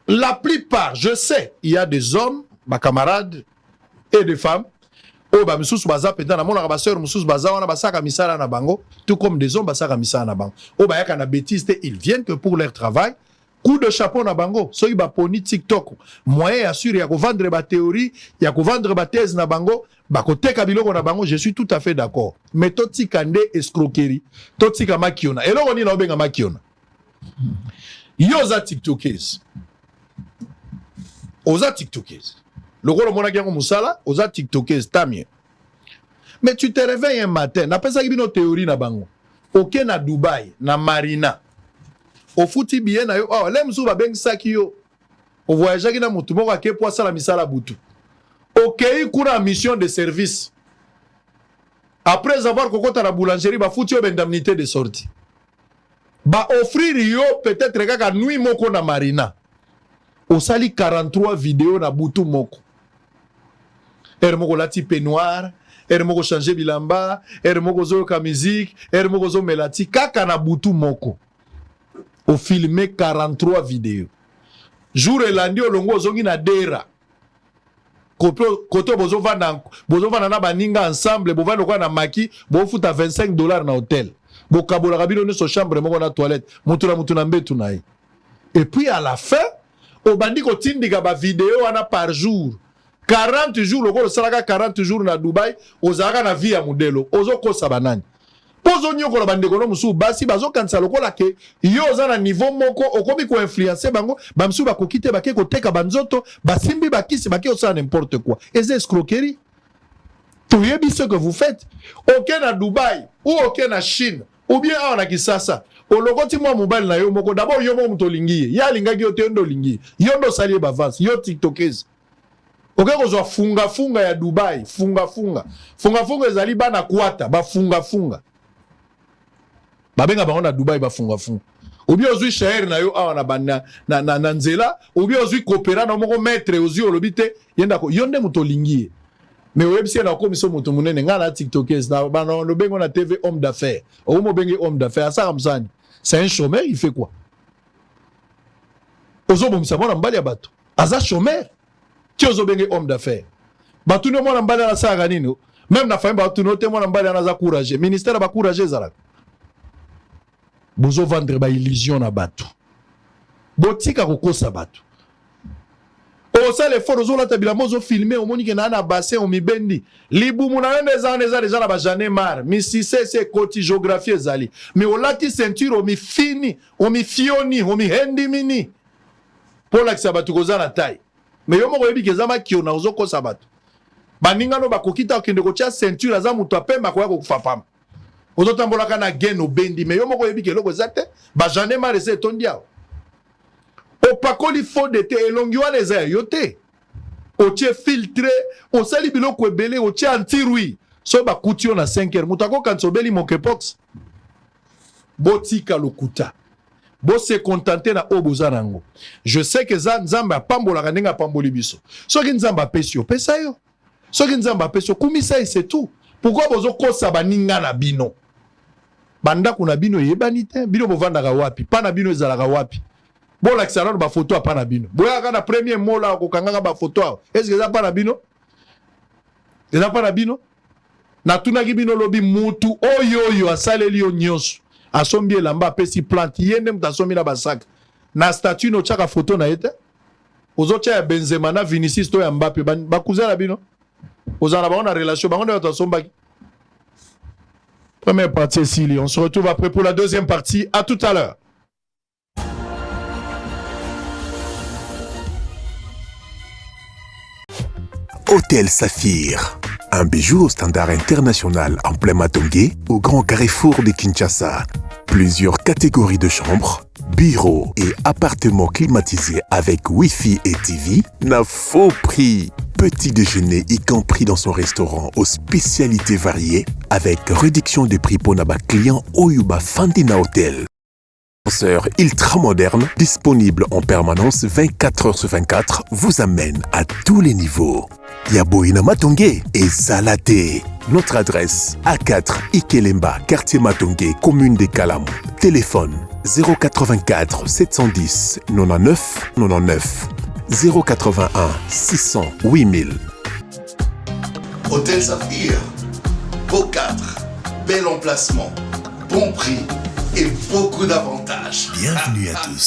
La plupart, je sais, il y a des hommes, ma camarades et des femmes, oh ba misusu baza penda na mona ba sœur misusu baza wana basaka misala na bango, tout comme des hommes basaka misala na bango. Oh ba yaka na bêtise te, ils viennent que pour leur travail. Coup de chapeau na bango, so iba poni TikTok, moyen assure ya ko vendre ba théorie, ya ko vendre ba thèse na bango, ba ko teka biloko na bango, je suis tout à fait d'accord. Mais to tikande escroquerie, to tika makiona. Eloko ni na obenga makiona. Yoza TikTokers. Oza TikTokers. Le gros mona kiango musala, oza TikTokers, tamie. Mais tu te réveilles un matin, na pesa kibino théorie na bango. Ok na Dubaï, na Marina. Au fouti bien na yo, oh, lem sou ba beng saki yo. O voyage ki na mutu moko ake po sala misala butu. Ok, kuna mission de service. Après avoir kokota na boulangerie, ba fouti yo indemnité de sortie. Ba offrir yo peut-être kaka nuit moko na Marina. O sali 43 vidéos na butu moko. Moko lati peignoir, moko changer bilamba, moko zo ka musique, moko zo melati kaka na butu moko. O filmé 43 vidéos. Jour et lundi o longo zongi na dera. Koto bozo vana na baninga ensemble, bo vana kwa na maki, bo futa $25 na hôtel. Bo kabola kabino ne so chambre moko na toilette, mutu na mbetu na ye. Et puis à la fin, o bandi ko tindika ba vidéo wana par jour. 40 jours, le salaka 40 jours na Dubaï, ozaka na vie ya modelo, ozo kosa banani. Pozo nyoko la bande kono musu basi bazo kansa lokola ke yo za na niveau moko okomi ko influencer bango, bamsu ba kokite bake ko teka banzoto, basimbi bakisi bake osa n'importe quoi. Et c'est escroquerie. Tout yebi ce que vous faites. Aucun na Dubaï ou aucun na Chine ou bien na Kisasa. O lokoti mo mobile na yo moko d'abord yo mo mutolingi. Ya lingaki yo te ndo lingi. Yo ndo salier bavance, yo TikTokers. Ok, ko funga ya Dubaï, funga ezali bana kwata, ba funga. Babenga bango na Dubaï ba funga. Ou bien ozui shaheri na yo awa na bana na nzela, ou bien ozui kopera na moko maître ozui olobite, yenda ko yonde mutolingi. Mais websi na ko miso muto munene ngala TikTokers na bana no bengo na TV homme d'affaires. O mo bengi homme d'affaires ça kamsani. C'est un chômeur, il fait quoi? Ozo bomisa mona mbali ya bato. Aza chômeur. Qui ozo bengi homme d'affaires. Batu no mona mbali na sa nini? Même na famille batu no te mona mbali na za courage. Ministère ba courage zala. Bozo vendre ba illusion na batu. Botika kokosa batu. O sa le fort ozo la tabila mozo filmer o moni ke na bassin o mibendi. Libu muna neza déjà na ba jané mar. Mi si c'est côté géographie ezali. Mais o lati ceinture o mi fini, o mi fioni, o mi hendi mini. Pour la sabatu koza na taille. Mais yo moko yebi kezama kiona ozo kosa batu. Baninga no bakokita okende ko tia ceinture aza mutu apema ko yako kufapama. Ozo tambola kana geno bendi mais yo moko yebi keloko zate ba jané mar ese tondia. O pakoli fo de te elongi wana eza yo te. O tie filtré, o sali biloko ebele, o tie anti-rui. So ba kutio na 5h. Mutako kansobeli monkeypox. Botika lokuta. Bo se contenter na oboza nango. Je sais que za nzamba pambola kanenga pamboli biso. Soki nzamba pesio, pesa yo. Soki nzamba pesio, kumisa et c'est tout. Pourquoi bozo kosa baninga na bino? Banda kuna bino yebani te, bino bovandaka wapi, pa na bino ezalaka wapi. Bon la kisana ba photo pa na bino. Boya kana premier mot la ko kanganga ba photo. Est-ce que ça pa na bino? Eza pa na bino? Na tunaki bino lobi mutu oyo asaleli yo nyonso. Asombi elamba pesi plante yende mtasombi na basaka. Na statue no chaka photo na ete. Ozocha ya Benzema na Vinicius to ya Mbappé ba kuzala bino. Ozana ba na relation ba ngona tosombaki. Première partie Sili, on se retrouve après pour la deuxième partie. À tout à l'heure.
Hôtel Saphir, un bijou au standard international en plein Matongé, au grand carrefour de Kinshasa. Plusieurs catégories de chambres, bureaux et appartements climatisés avec Wi-Fi et TV n'a faux prix. Petit déjeuner y compris dans son restaurant aux spécialités variées avec réduction des prix pour naba clients Oyuba Fandina Hotel. Ascenseur ultra moderne, disponible en permanence 24 heures sur 24, vous amène à tous les niveaux. Yaboina Matongé et Zalaté. Notre adresse A4 Ikelemba, quartier Matongé, commune des Kalamou. Téléphone 084 710 99 99 081 600 8000.
Hôtel Saphir, beau cadre, bel emplacement, bon prix et beaucoup d'avantages.
Bienvenue à tous.